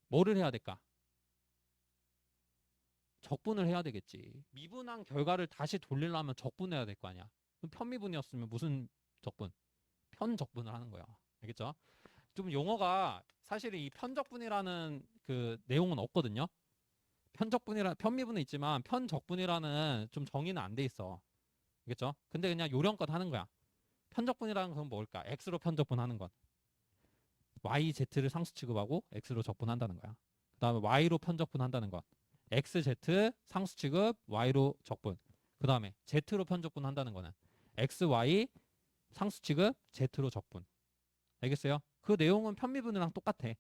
뭐를 해야 될까? 적분을 해야 되겠지. 미분한 결과를 다시 돌리려면 적분해야 될 거 아니야. 그럼 편미분이었으면 무슨 적분? 편적분을 하는 거야. 알겠죠? 좀 용어가 사실 이 편적분이라는 그 내용은 없거든요. 편미분은 있지만 편적분이라는 좀 정의는 안 돼 있어. 알겠죠? 근데 그냥 요령껏 하는 거야. 편적분이라는 건 뭘까? X로 편적분하는 건. YZ를 상수 취급하고 X로 적분한다는 거야. 그 다음에 Y로 편적분한다는 건. XZ 상수 취급 Y로 적분. 그 다음에 Z로 편적분한다는 거는 XY 상수 취급 Z로 적분. 알겠어요? 그 내용은 편미분이랑 똑같아.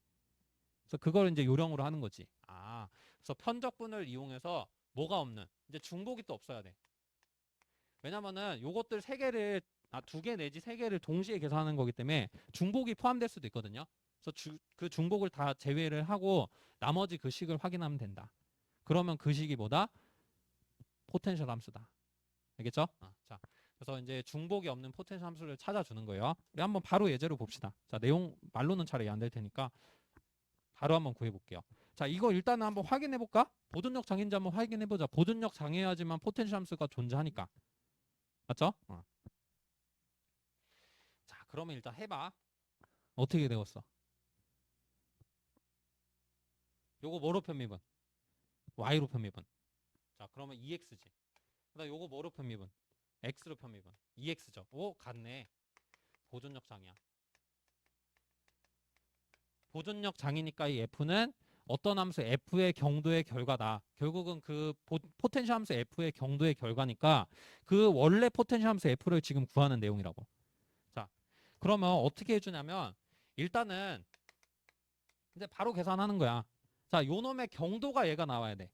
그래서 그걸 이제 요령으로 하는 거지. 아, 그래서 편적분을 이용해서 뭐가 없는 이제 중복이 또 없어야 돼. 왜냐면은 요것들 세 개를 두 개 내지 세 개를 동시에 계산하는 거기 때문에 중복이 포함될 수도 있거든요. 그래서 그 중복을 다 제외를 하고 나머지 그 식을 확인하면 된다. 그러면 그 식이 뭐다? 포텐셜 함수다. 알겠죠? 자, 그래서 이제 중복이 없는 포텐셜 함수를 찾아주는 거예요. 우리 한번 바로 예제로 봅시다. 자, 내용 말로는 잘 이해 안 될 테니까 바로 한번 구해볼게요. 자, 이거 일단은 한번 확인해볼까? 보존력 장애인지 한번 확인해보자. 보존력 장애야지만 포텐셜 함수가 존재하니까. 맞죠? 자, 그러면 일단 해봐. 어떻게 되었어? 요거 뭐로 편미분? Y로 편미분. 자, 그러면 2x지. 그다음 요거 뭐로 편미분? X로 편미분. 2x죠. 오, 같네. 보존력 장애야. 보존력 장애니까 이 F는 어떤 함수 F의 경도의 결과다. 결국은 그 포텐셜 함수 F의 경도의 결과니까 그 원래 포텐셜 함수 F를 지금 구하는 내용이라고. 자, 그러면 어떻게 해주냐면 일단은 이제 바로 계산하는 거야. 자, 요 놈의 경도가 얘가 나와야 돼.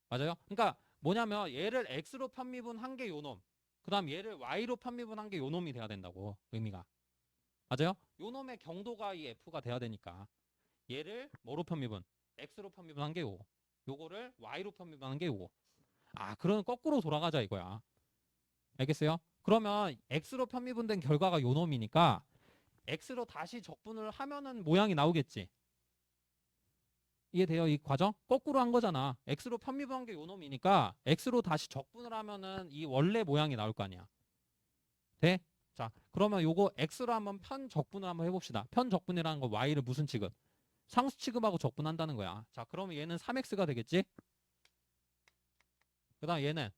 맞아요? 그러니까 뭐냐면 얘를 X로 편미분한 게 요 놈. 그 다음 얘를 Y로 편미분한 게 요 놈이 돼야 된다고. 의미가. 맞아요? 요 놈의 경도가 이 F가 돼야 되니까 얘를 뭐로 편미분? X로 편미분한 게 요거. 요거를 Y로 편미분한 게 요거. 아, 그러면 거꾸로 돌아가자 이거야. 알겠어요? 그러면 X로 편미분된 결과가 요 놈이니까 X로 다시 적분을 하면은 모양이 나오겠지. 이해돼요? 이 과정? 거꾸로 한 거잖아. X로 편미분한 게 요 놈이니까 X로 다시 적분을 하면은 이 원래 모양이 나올 거 아니야. 돼? 자, 그러면 요거 X로 한번 편적분을 한번 해봅시다. 편적분이라는 거 Y를 무슨 취급? 상수 취급하고 적분한다는 거야. 자, 그러면 얘는 3X가 되겠지? 그 다음 얘는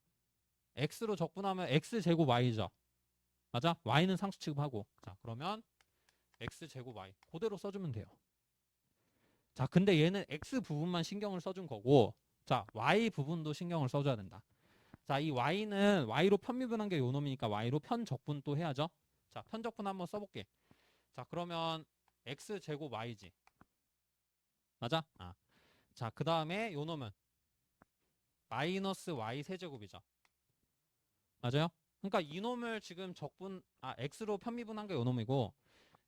X로 적분하면 X제곱 Y죠. 맞아? Y는 상수 취급하고. 자, 그러면 X제곱 Y. 그대로 써주면 돼요. 자, 근데 얘는 X 부분만 신경을 써준 거고, 자, Y 부분도 신경을 써줘야 된다. 자, 이 Y는 Y로 편미분한 게 요 놈이니까 Y로 편적분 또 해야죠. 자, 편적분 한번 써볼게. 자, 그러면 X제곱 Y지. 맞아? 자, 그 다음에 요 놈은 마이너스 Y 세제곱이죠. 맞아요? 그러니까 이놈을 지금 X로 편미분한 게 요 놈이고,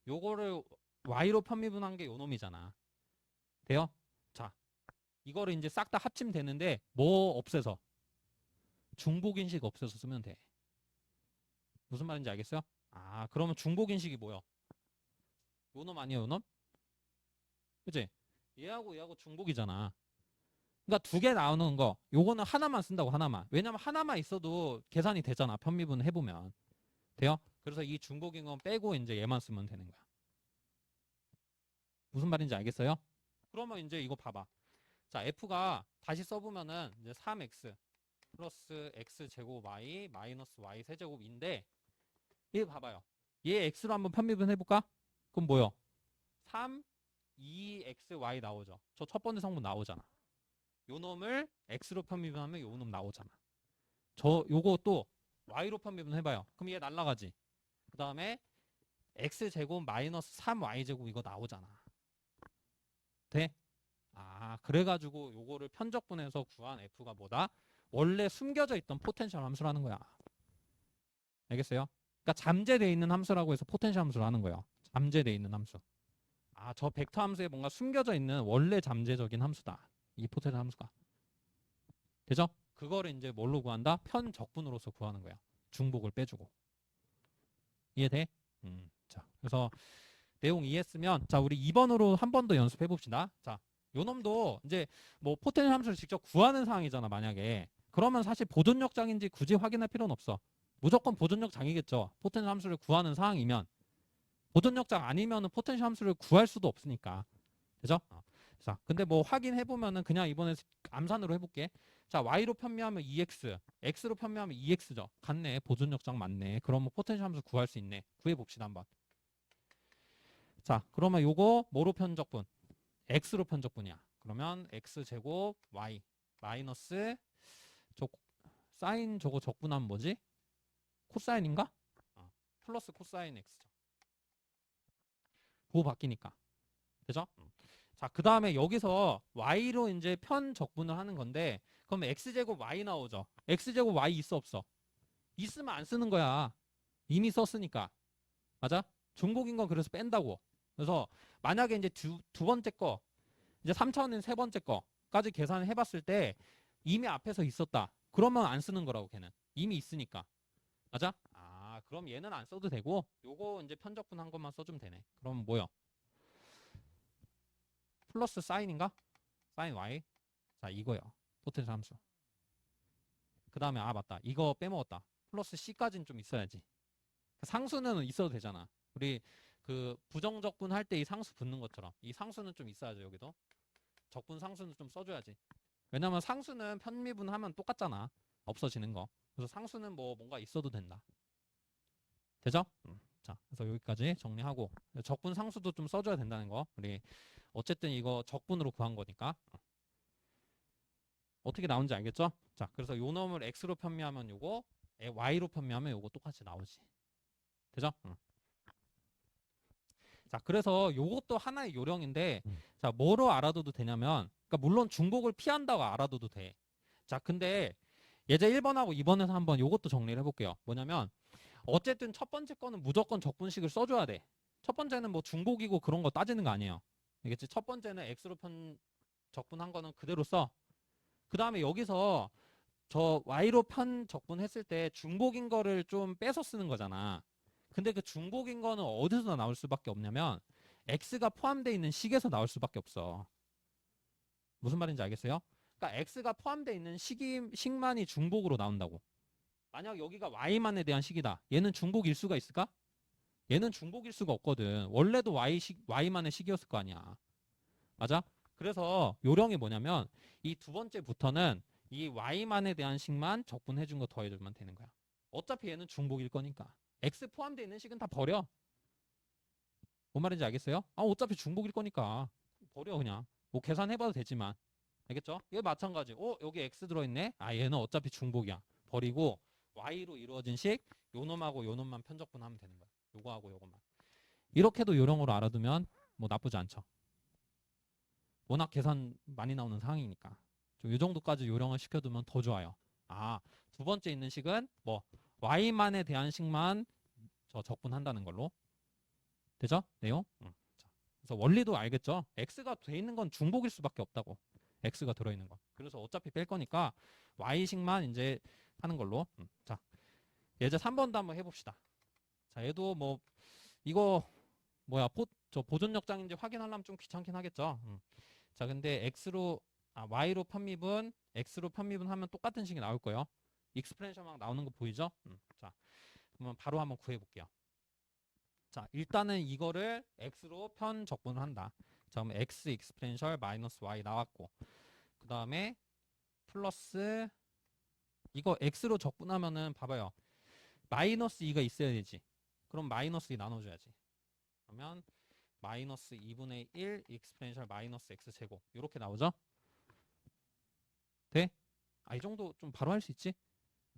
요거를 Y로 편미분한 게 요 놈이잖아. 돼요? 자, 이거를 이제 싹 다 합치면 되는데, 뭐 없애서? 중복인식 없애서 쓰면 돼. 무슨 말인지 알겠어요? 그러면 중복인식이 뭐야? 요 놈 아니야, 요 놈? 그치? 얘하고 중복이잖아. 그러니까 두 개 나오는 거, 요거는 하나만 쓴다고, 하나만. 왜냐면 하나만 있어도 계산이 되잖아. 편미분 해보면. 돼요? 그래서 이 중복인 건 빼고 이제 얘만 쓰면 되는 거야. 무슨 말인지 알겠어요? 그러면 이제 이거 봐봐. 자, F가 다시 써보면은 이제 3x 플러스 x제곱 y 마이너스 y 세제곱인데 얘 봐봐요. 얘 x로 한번 편미분 해볼까? 그럼 뭐요? 3 2xy 나오죠. 저 첫 번째 성분 나오잖아. 요 놈을 x로 편미분하면 요 놈 나오잖아. 요거 또 y로 편미분 해봐요. 그럼 얘 날라가지. 그 다음에 x제곱 마이너스 3y제곱 이거 나오잖아. 돼? 아, 그래가지고 요거를 편적분해서 구한 f가 뭐다? 원래 숨겨져 있던 포텐셜 함수라는 거야. 알겠어요? 그러니까 잠재되어 있는 함수라고 해서 포텐셜 함수를 하는 거예요. 잠재되어 있는 함수. 아, 저 벡터 함수에 뭔가 숨겨져 있는 원래 잠재적인 함수다. 이 포텐셜 함수가. 되죠? 그거를 이제 뭘로 구한다? 편적분으로서 구하는 거야. 중복을 빼주고. 이해돼? 자, 그래서 내용 이해했으면 자, 우리 2번으로 한 번 더 연습해 봅시다. 자, 요 놈도 이제 뭐 포텐셜 함수를 직접 구하는 상황이잖아, 만약에. 그러면 사실 보존력 장인지 굳이 확인할 필요는 없어. 무조건 보존력 장이겠죠. 포텐셜 함수를 구하는 상황이면. 보존력 장 아니면은 포텐셜 함수를 구할 수도 없으니까. 그죠? 자, 근데 뭐 확인해 보면은 그냥 이번에 암산으로 해볼게. 자, y로 편미하면 2x, x로 편미하면 2x죠. 같네. 보존력 장 맞네. 그러면 포텐셜 함수 구할 수 있네. 구해 봅시다 한번. 자, 그러면 요거 뭐로 편적분? x로 편적분이야. 그러면 x제곱 y 마이너스 저 사인 저거 적분하면 뭐지? 코사인인가? 플러스 코사인 x죠. 부호 바뀌니까. 되죠? 자, 그 다음에 여기서 y로 이제 편 적분을 하는 건데, 그럼 x제곱 y 나오죠. x제곱 y 있어 없어? 있으면 안 쓰는 거야. 이미 썼으니까. 맞아? 중복인 건 그래서 뺀다고. 그래서 만약에 이제 두 번째 거, 이제 3차원인 세 번째 거까지 계산을 해봤을 때 이미 앞에서 있었다. 그러면 안 쓰는 거라고 걔는. 이미 있으니까. 맞아? 아, 그럼 얘는 안 써도 되고 요거 이제 편적분 한 것만 써주면 되네. 그럼 뭐요? 플러스 사인인가? 사인 y. 자, 이거요. 포텐셜 함수. 그 다음에 아 맞다. 이거 빼먹었다. 플러스 c까지는 좀 있어야지. 상수는 있어도 되잖아. 우리 그 부정적분 할 때 이 상수 붙는 것처럼 이 상수는 좀 있어야죠. 여기도. 적분 상수는 좀 써줘야지. 왜냐면 상수는 편미분하면 똑같잖아. 없어지는 거. 그래서 상수는 뭐 뭔가 있어도 된다. 되죠? 자, 그래서 여기까지 정리하고 적분 상수도 좀 써줘야 된다는 거. 우리 어쨌든 이거 적분으로 구한 거니까 어떻게 나오는지 알겠죠? 자, 그래서 요 놈을 x로 편미하면 요거, y로 편미하면 요거 똑같이 나오지. 되죠? 자, 그래서 요것도 하나의 요령인데, 자, 뭐로 알아둬도 되냐면, 그러니까 물론 중복을 피한다고 알아둬도 돼. 자, 근데 예제 1번하고 2번에서 한번 요것도 정리를 해볼게요. 뭐냐면, 어쨌든 첫 번째 거는 무조건 적분식을 써줘야 돼. 첫 번째는 뭐 중복이고 그런 거 따지는 거 아니에요. 알겠지? 첫 번째는 x로 적분한 거는 그대로 써. 그 다음에 여기서 저 y로 편 적분했을 때 중복인 거를 좀 빼서 쓰는 거잖아. 근데 그 중복인 거는 어디서 나올 수밖에 없냐면 x가 포함되어 있는 식에서 나올 수밖에 없어. 무슨 말인지 알겠어요? 그러니까 x가 포함되어 있는 식만이 중복으로 나온다고. 만약 여기가 y만에 대한 식이다. 얘는 중복일 수가 있을까? 얘는 중복일 수가 없거든. 원래도 y만의 식이었을 거 아니야. 맞아? 그래서 요령이 뭐냐면 이 두 번째부터는 이 y만에 대한 식만 적분해 준 거 더해주면 되는 거야. 어차피 얘는 중복일 거니까. x 포함되어 있는 식은 다 버려. 뭔 말인지 알겠어요? 아, 어차피 중복일 거니까 버려 그냥. 뭐 계산해봐도 되지만. 알겠죠? 얘 마찬가지. 여기 x 들어있네? 아, 얘는 어차피 중복이야. 버리고 y로 이루어진 식 요놈하고 요놈만 편적분하면 되는 거야. 요거하고 요것만. 이렇게도 요령으로 알아두면 뭐 나쁘지 않죠. 워낙 계산 많이 나오는 상황이니까. 이 정도까지 요령을 시켜두면 더 좋아요. 아, 두 번째 있는 식은 뭐 y만에 대한 식만 저 적분한다는 걸로. 되죠? 내용? 자, 그래서 원리도 알겠죠? x가 돼 있는 건 중복일 수밖에 없다고. x가 들어있는 건. 그래서 어차피 뺄 거니까 y식만 이제 하는 걸로. 자, 예제 3번도 한번 해봅시다. 자, 얘도 뭐 이거 뭐야 저 보존역장인지 확인하려면 좀 귀찮긴 하겠죠. 자, 근데 y로 편미분, x로 편미분 하면 똑같은 식이 나올 거예요. 익스프레션 막 나오는 거 보이죠? 자, 그러면 바로 한번 구해 볼게요. 자, 일단은 이거를 x로 편 적분을 한다. 자, 그럼 x 익스프레셜 마이너스 y 나왔고, 그 다음에 플러스 이거 x로 적분하면은 봐봐요. 마이너스 2가 있어야 되지. 그럼 마이너스 2 나눠줘야지. 그러면 마이너스 2분의 1 익스포넨셜 마이너스 x제곱 이렇게 나오죠? 돼? 이 정도 좀 바로 할 수 있지?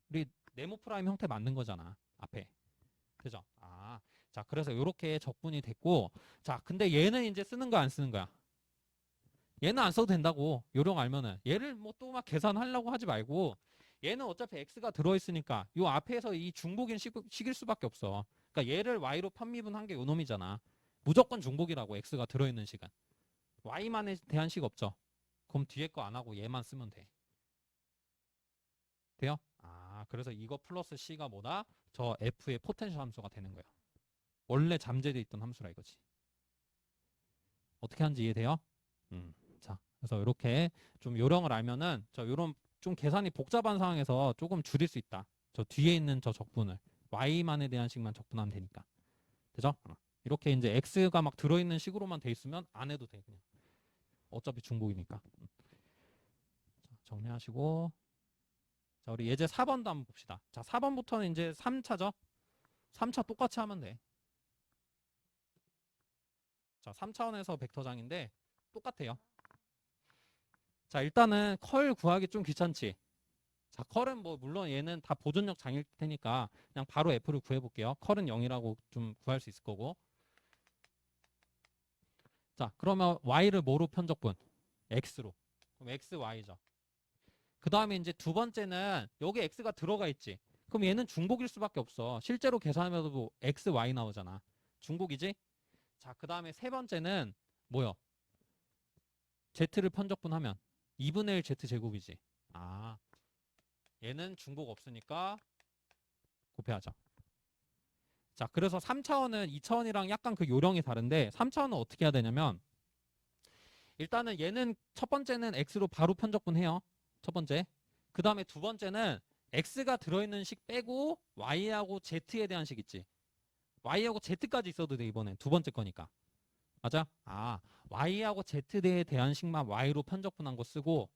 우리 네모 프라임 형태 만든 거잖아 앞에. 그죠? 자 그래서 이렇게 적분이 됐고, 자 근데 얘는 이제 쓰는 거 안 쓰는 거야? 얘는 안 써도 된다고. 요령 알면은 얘를 뭐 또 막 계산하려고 하지 말고, 얘는 어차피 x가 들어있으니까 요 앞에서 이 중복인 식일 수밖에 없어. 그러니까 얘를 y로 편미분한 게 요 놈이잖아. 무조건 중복이라고. x가 들어있는 식은 y만에 대한 식 없죠. 그럼 뒤에 거 안 하고 얘만 쓰면 돼. 돼요? 그래서 이거 플러스 c가 뭐다? 저 f의 포텐셜 함수가 되는 거야. 원래 잠재돼 있던 함수라 이거지. 어떻게 하는지 이해돼요? 자, 그래서 이렇게 좀 요령을 알면은 저 요런 좀 계산이 복잡한 상황에서 조금 줄일 수 있다. 저 뒤에 있는 저 적분을 y만에 대한 식만 적분하면 되니까. 되죠? 이렇게 이제 x가 막 들어있는 식으로만 돼 있으면 안 해도 돼 그냥. 어차피 중복이니까. 자, 정리하시고, 자 우리 예제 4번도 한번 봅시다. 자 4번부터는 이제 3차죠. 3차 똑같이 하면 돼. 자 3차원에서 벡터장인데 똑같아요. 자 일단은 컬 구하기 좀 귀찮지. 자 컬은 뭐 물론 얘는 다 보존력 장일 테니까 그냥 바로 f를 구해볼게요. 컬은 0이라고 좀 구할 수 있을 거고. 자 그러면 y를 뭐로 편적분? x로. 그럼 x, y죠. 그 다음에 이제 두 번째는 여기 x가 들어가 있지. 그럼 얘는 중복일 수밖에 없어. 실제로 계산하면서도 x, y 나오잖아. 중복이지? 자 그 다음에 세 번째는 뭐요? z를 편적분하면 2분의 1 z 제곱이지. 얘는 중복 없으니까 곱해야죠. 자 그래서 3차원은 2차원이랑 약간 그 요령이 다른데, 3차원은 어떻게 해야 되냐면, 일단은 얘는 첫 번째는 x로 바로 편적분해요. 첫 번째. 그 다음에 두 번째는 x가 들어있는 식 빼고 y하고 z에 대한 식 있지. y하고 z까지 있어도 돼 이번엔. 두 번째 거니까. 맞아? y하고 z에 대한 식만 y로 편적분한 거 쓰고,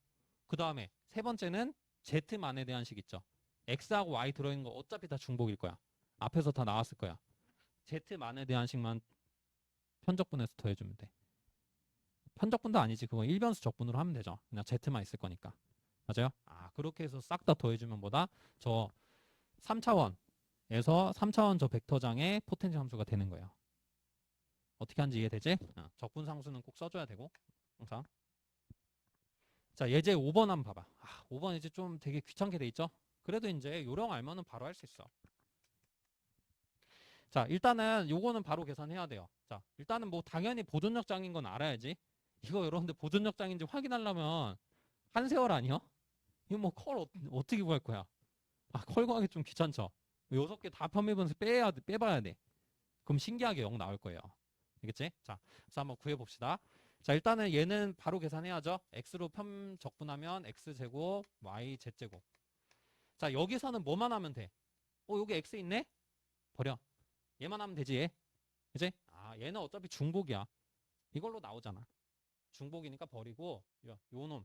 그 다음에 세 번째는 z만에 대한 식 있죠. x하고 y 들어있는 거 어차피 다 중복일 거야. 앞에서 다 나왔을 거야. z만에 대한 식만 편적분해서 더해주면 돼. 편적분도 아니지. 그건 일변수 적분으로 하면 되죠. 그냥 z만 있을 거니까. 맞아요? 그렇게 해서 싹 다 더해주면 뭐다? 저 3차원에서 3차원 저 벡터장의 포텐셜 함수가 되는 거예요. 어떻게 하는지 이해되지? 적분 상수는 꼭 써줘야 되고 항상. 자 예제 5번 한번 봐봐. 5번 이제 좀 되게 귀찮게 돼 있죠? 그래도 이제 요령 알면은 바로 할 수 있어. 자 일단은 요거는 바로 계산해야 돼요. 자 일단은 뭐 당연히 보존력 장인 건 알아야지. 이거 여러분들 보존력 장인지 확인하려면 한 세월 아니요? 이거 뭐 컬 어떻게 구할 거야? 컬 구하기 좀 귀찮죠? 6개 다 편미분수 빼봐야 돼. 그럼 신기하게 0 나올 거예요. 알겠지? 자, 그래서 한번 구해봅시다. 자, 일단은 얘는 바로 계산해야죠. x로 편적분하면 x제곱, y z제곱. 자, 여기서는 뭐만 하면 돼? 여기 x 있네? 버려. 얘만 하면 되지, 얘. 그치? 얘는 어차피 중복이야. 이걸로 나오잖아. 중복이니까 버리고, 요 놈.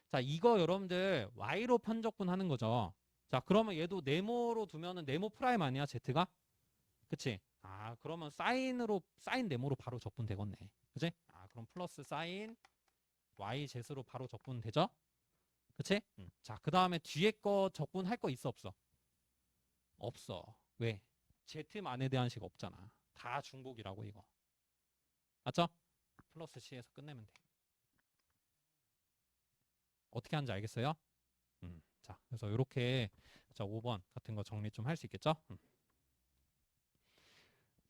자, 이거 여러분들 y로 편적분하는 거죠. 자, 그러면 얘도 네모로 두면은 네모 프라임 아니야, z가? 그치? 그러면 사인 네모로 바로 적분 되겠네. 그치? 그럼 플러스 사인 y z로 바로 적분 되죠? 그치? 자, 그 다음에 뒤에 거 적분할 거 있어, 없어? 없어. 왜? z만에 대한 식 없잖아. 다 중복이라고 이거. 맞죠? 플러스 c에서 끝내면 돼. 어떻게 하는지 알겠어요? 자, 그래서 이렇게 자 5번 같은 거 정리 좀 할 수 있겠죠?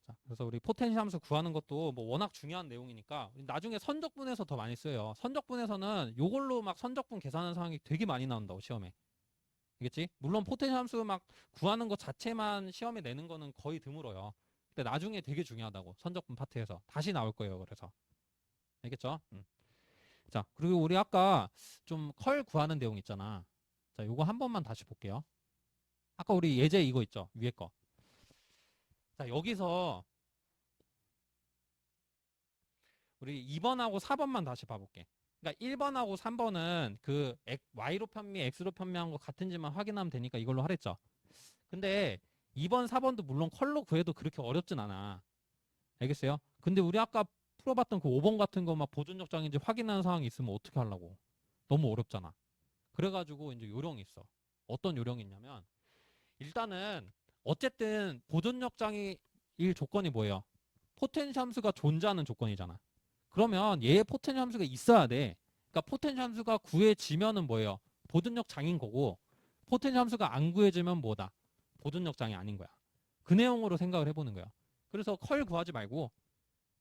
자, 그래서 우리 포텐셜 함수 구하는 것도 뭐 워낙 중요한 내용이니까 나중에 선적분에서 더 많이 써요. 선적분에서는 요걸로 막 선적분 계산하는 상황이 되게 많이 나온다고 시험에. 알겠지? 물론 포텐셜 함수 막 구하는 것 자체만 시험에 내는 거는 거의 드물어요. 근데 나중에 되게 중요하다고 선적분 파트에서 다시 나올 거예요. 그래서 알겠죠? 자, 그리고 우리 아까 좀 컬 구하는 내용 있잖아. 자, 요거 한 번만 다시 볼게요. 아까 우리 예제 이거 있죠? 위에 거. 자, 여기서 우리 2번하고 4번만 다시 봐볼게. 그러니까 1번하고 3번은 그 y로 편미, x로 편미한 거 같은지만 확인하면 되니까 이걸로 하랬죠. 근데 2번, 4번도 물론 컬로 구해도 그렇게 어렵진 않아. 알겠어요? 근데 우리 아까 풀어봤던 그 5번 같은 거 막 보존력 장애인지 확인하는 상황이 있으면 어떻게 하려고? 너무 어렵잖아. 그래가지고 이제 요령이 있어. 어떤 요령이 있냐면 일단은 어쨌든 보존력 장애일 조건이 뭐예요? 포텐시 함수가 존재하는 조건이잖아. 그러면 얘의 포텐시 함수가 있어야 돼. 그러니까 포텐시 함수가 구해지면은 뭐예요? 보존력 장애인 거고 포텐시 함수가 안 구해지면 뭐다? 보존력 장애 아닌 거야. 그 내용으로 생각을 해보는 거야. 그래서 컬 구하지 말고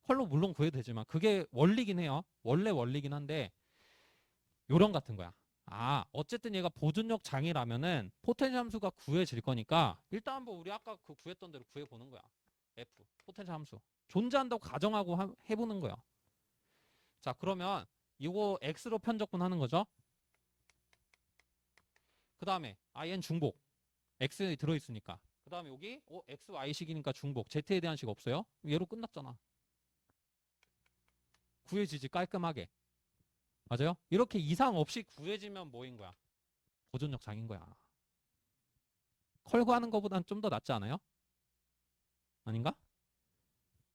컬로 물론 구해도 되지만 그게 원리긴 해요. 원래 원리긴 한데 요령 같은 거야. 아, 어쨌든 얘가 보존력 장애라면은 포텐시 함수가 구해질 거니까 일단 한번 우리 아까 그 구했던 대로 구해보는 거야. F, 포텐시 함수. 존재한다고 가정하고 해보는 거야. 자, 그러면 이거 X로 편적분 하는 거죠. 그 다음에 IN 중복. X 들어있으니까. 그 다음에 여기 X, Y식이니까 중복. Z에 대한 식 없어요? 얘로 끝났잖아. 구해지지 깔끔하게. 맞아요? 이렇게 이상 없이 구해지면 뭐인 거야? 보존력 장인 거야. 컬 구하는 거보단 좀 더 낫지 않아요? 아닌가?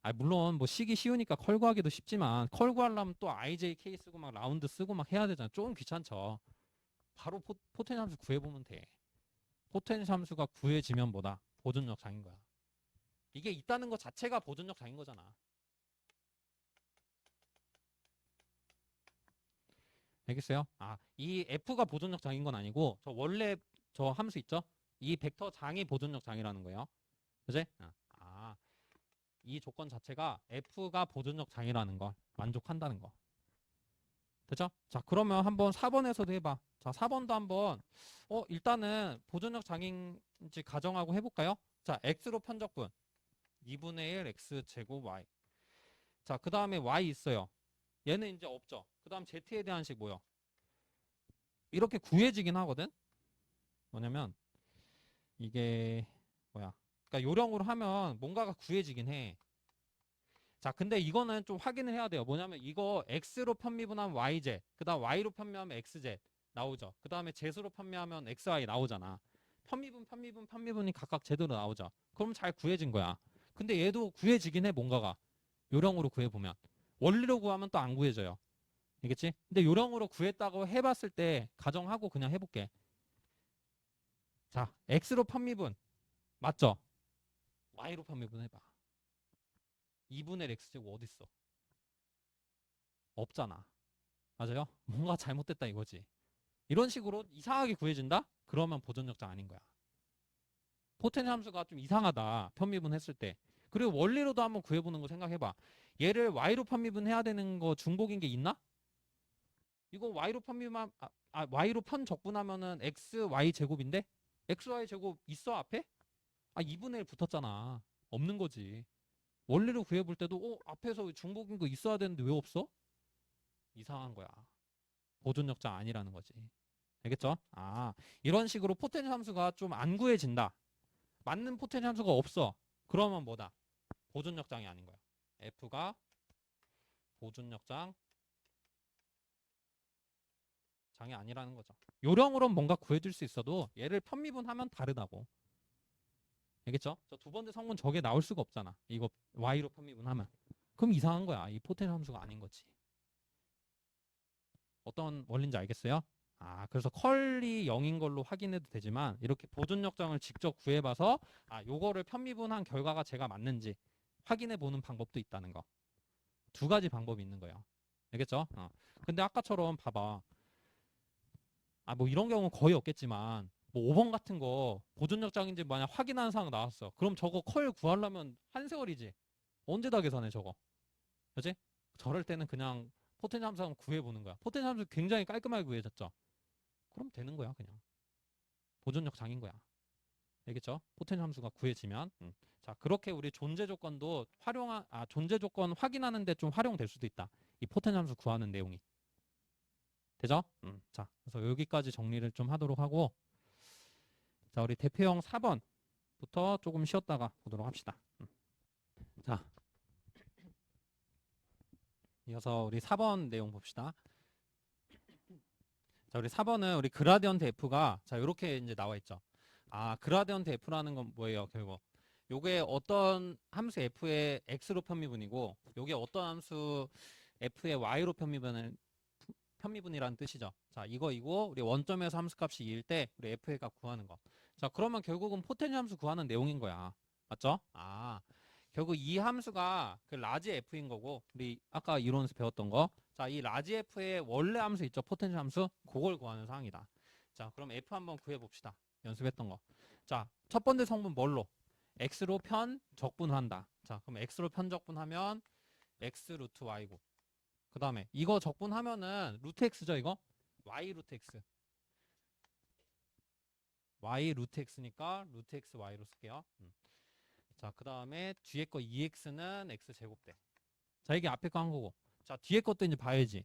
아, 물론 뭐 식이 쉬우니까 컬 구하기도 쉽지만 컬 구하려면 또 IJK 쓰고 막 라운드 쓰고 막 해야 되잖아. 조금 귀찮죠. 바로 포텐시 함수 구해보면 돼. 포텐시 함수가 구해지면 뭐다? 보존력 장인 거야. 이게 있다는 것 자체가 보존력 장인 거잖아. 알겠어요? 아, 이 F가 보존력 장인 건 아니고 저 원래 저 함수 있죠? 이 벡터 장이 보존력 장이라는 거예요. 그지? 이 조건 자체가 F가 보존력 장이라는 걸 만족한다는 거. 되죠? 자, 그러면 한번 4번에서도 해봐. 자, 4번도 한번 일단은 보존력 장인지 가정하고 해볼까요? 자, X로 편적분 2분의 1 X 제곱 Y. 자, 그 다음에 Y 있어요. 얘는 이제 없죠. 그 다음 Z에 대한 식 뭐요? 이렇게 구해지긴 하거든? 뭐냐면 이게 뭐야? 그러니까 요령으로 하면 뭔가가 구해지긴 해. 자, 근데 이거는 좀 확인을 해야 돼요. 뭐냐면 이거 X로 편미분하면 YZ, 그 다음 Y로 편미하면 XZ 나오죠. 그 다음에 Z로 편미하면 XY 나오잖아. 편미분이 각각 제대로 나오죠. 그럼 잘 구해진 거야. 근데 얘도 구해지긴 해, 뭔가가. 요령으로 구해보면. 원리로 구하면 또 안 구해져요. 알겠지? 근데 요령으로 구했다고 해봤을 때 가정하고 그냥 해볼게. 자, X로 편미분 맞죠? Y로 편미분 해봐. 2분의 X제곱 어딨어? 없잖아. 맞아요? 뭔가 잘못됐다 이거지. 이런 식으로 이상하게 구해진다? 그러면 보존력자 아닌 거야. 포텐 함수가 좀 이상하다. 편미분 했을 때. 그리고 원리로도 한번 구해보는 거 생각해봐. 얘를 y로 편미분 해야 되는 거 중복인 게 있나? 이거 y로 편미분 y로 편 적분하면은 x y 제곱인데 x y 제곱 있어 앞에? 2분의 1 붙었잖아. 없는 거지. 원리로 구해볼 때도 앞에서 중복인 거 있어야 되는데 왜 없어? 이상한 거야. 보존력자 아니라는 거지. 알겠죠? 이런 식으로 포텐시 함수가 좀 안 구해진다. 맞는 포텐시 함수가 없어. 그러면 뭐다? 보존력장이 아닌 거야. F가 보존력장 장이 아니라는 거죠. 요령으로는 뭔가 구해줄 수 있어도 얘를 편미분하면 다르다고. 알겠죠? 저 두 번째 성분 저게 나올 수가 없잖아. 이거 Y로 편미분하면. 그럼 이상한 거야. 이 포텐시 함수가 아닌 거지. 어떤 원리인지 알겠어요? 그래서 컬이 0인 걸로 확인해도 되지만 이렇게 보존력장을 직접 구해봐서 요거를 편미분한 결과가 제가 맞는지 확인해 보는 방법도 있다는 거. 두 가지 방법이 있는 거예요. 알겠죠? 근데 아까처럼 봐봐. 뭐 이런 경우는 거의 없겠지만 뭐 5번 같은 거 보존력장인지 만약 확인하는 상황 나왔어. 그럼 저거 컬 구하려면 한 세월이지. 언제 다 계산해 저거. 그렇지? 저럴 때는 그냥 포텐시 함수 구해보는 거야. 포텐시 함수 굉장히 깔끔하게 구해졌죠. 그럼 되는 거야 그냥. 보존력 장인 거야. 알겠죠? 포텐시 함수가 구해지면. 자, 그렇게 우리 존재 조건도 존재 조건 확인하는데 좀 활용될 수도 있다. 이 포텐시 함수 구하는 내용이. 되죠? 자, 그래서 여기까지 정리를 좀 하도록 하고, 자, 우리 대표형 4번부터 조금 쉬었다가 보도록 합시다. 자, 이어서 우리 4번 내용 봅시다. 자, 우리 4번은 우리 그라디언트 F가 자, 이렇게 이제 나와 있죠. 그라디언트 F라는 건 뭐예요, 결국? 요게 어떤 함수 f의 x로 편미분이고 요게 어떤 함수 f의 y로 편미분이라는 뜻이죠. 자, 이거 우리 원점에서 함수값이 2일 때 우리 f의 값 구하는 거. 자, 그러면 결국은 포텐셜 함수 구하는 내용인 거야. 맞죠? 아, 결국 이 함수가 그 라지 f인 거고 우리 아까 이론에서 배웠던 거. 자, 이 라지 f의 원래 함수 있죠? 포텐셜 함수. 그걸 구하는 사항이다. 자, 그럼 f 한번 구해 봅시다. 연습했던 거. 자, 첫 번째 성분 뭘로? x로 편 적분한다. 자, 그럼 x로 편 적분하면 x 루트 y고. 그 다음에 이거 적분하면은 루트 x죠, 이거? y 루트 x. y 루트 x니까 루트 x y로 쓸게요. 자, 그 다음에 뒤에 거 2x는 x 제곱돼. 자, 이게 앞에 거 한 거고. 자, 뒤에 것도 이제 봐야지.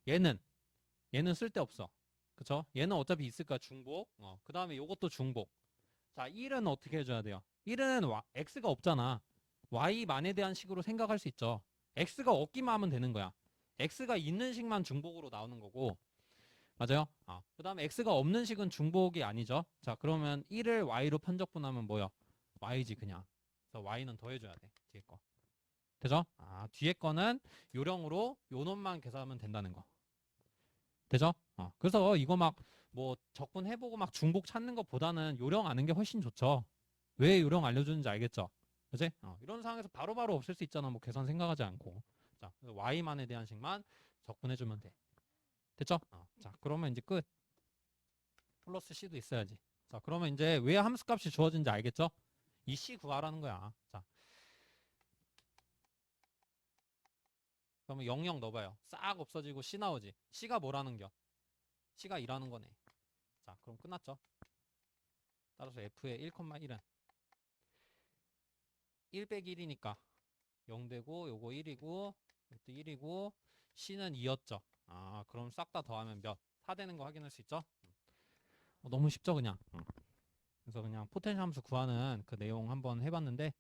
얘는 쓸데없어. 그쵸? 얘는 어차피 있을 거야, 중복. 그 다음에 요것도 중복. 자, 1은 어떻게 해줘야 돼요? 1은 x가 없잖아. y만에 대한 식으로 생각할 수 있죠. x가 없기만 하면 되는 거야. x가 있는 식만 중복으로 나오는 거고. 맞아요? 그 다음에 x가 없는 식은 중복이 아니죠. 자, 그러면 1을 y로 편적분하면 뭐야? y지 그냥. 그래서 y는 더해줘야 돼. 뒤에 거. 되죠? 뒤에 거는 요령으로 요 놈만 계산하면 된다는 거. 되죠? 그래서 이거 막 뭐 적분해보고 막 중복 찾는 것보다는 요령 아는 게 훨씬 좋죠. 왜 요령 알려주는지 알겠죠? 그지? 이런 상황에서 바로바로 없앨 수 있잖아. 뭐 계산 생각하지 않고. 자, y만에 대한 식만 적분해주면 돼. 됐죠? 자, 그러면 이제 끝. 플러스 c도 있어야지. 자, 그러면 이제 왜 함수값이 주어진지 알겠죠? 이 c 구하라는 거야. 자, 그러면 00 넣어봐요. 싹 없어지고 c 나오지. c가 뭐라는 겨? c가 2라는 거네. 자, 그럼 끝났죠? 따라서 f의 1,1은 1 빼기 1이니까 0 되고 요거 1이고 이것도 1이고 c는 2였죠. 그럼 싹 다 더하면 몇? 4 되는 거 확인할 수 있죠? 너무 쉽죠, 그냥. 그래서 그냥 포텐셜 함수 구하는 그 내용 한번 해봤는데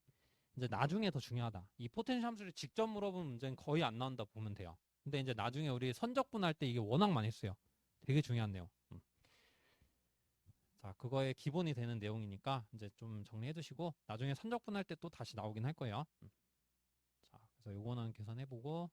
이제 나중에 더 중요하다. 이 포텐셜 함수를 직접 물어보면 문제는 거의 안 나온다 보면 돼요. 근데 이제 나중에 우리 선적분할 때 이게 워낙 많이 써요. 되게 중요한 내용. 자, 그거의 기본이 되는 내용이니까 이제 좀 정리해 두시고 나중에 선적분할 때 또 다시 나오긴 할 거예요. 자, 그래서 요거는 계산해보고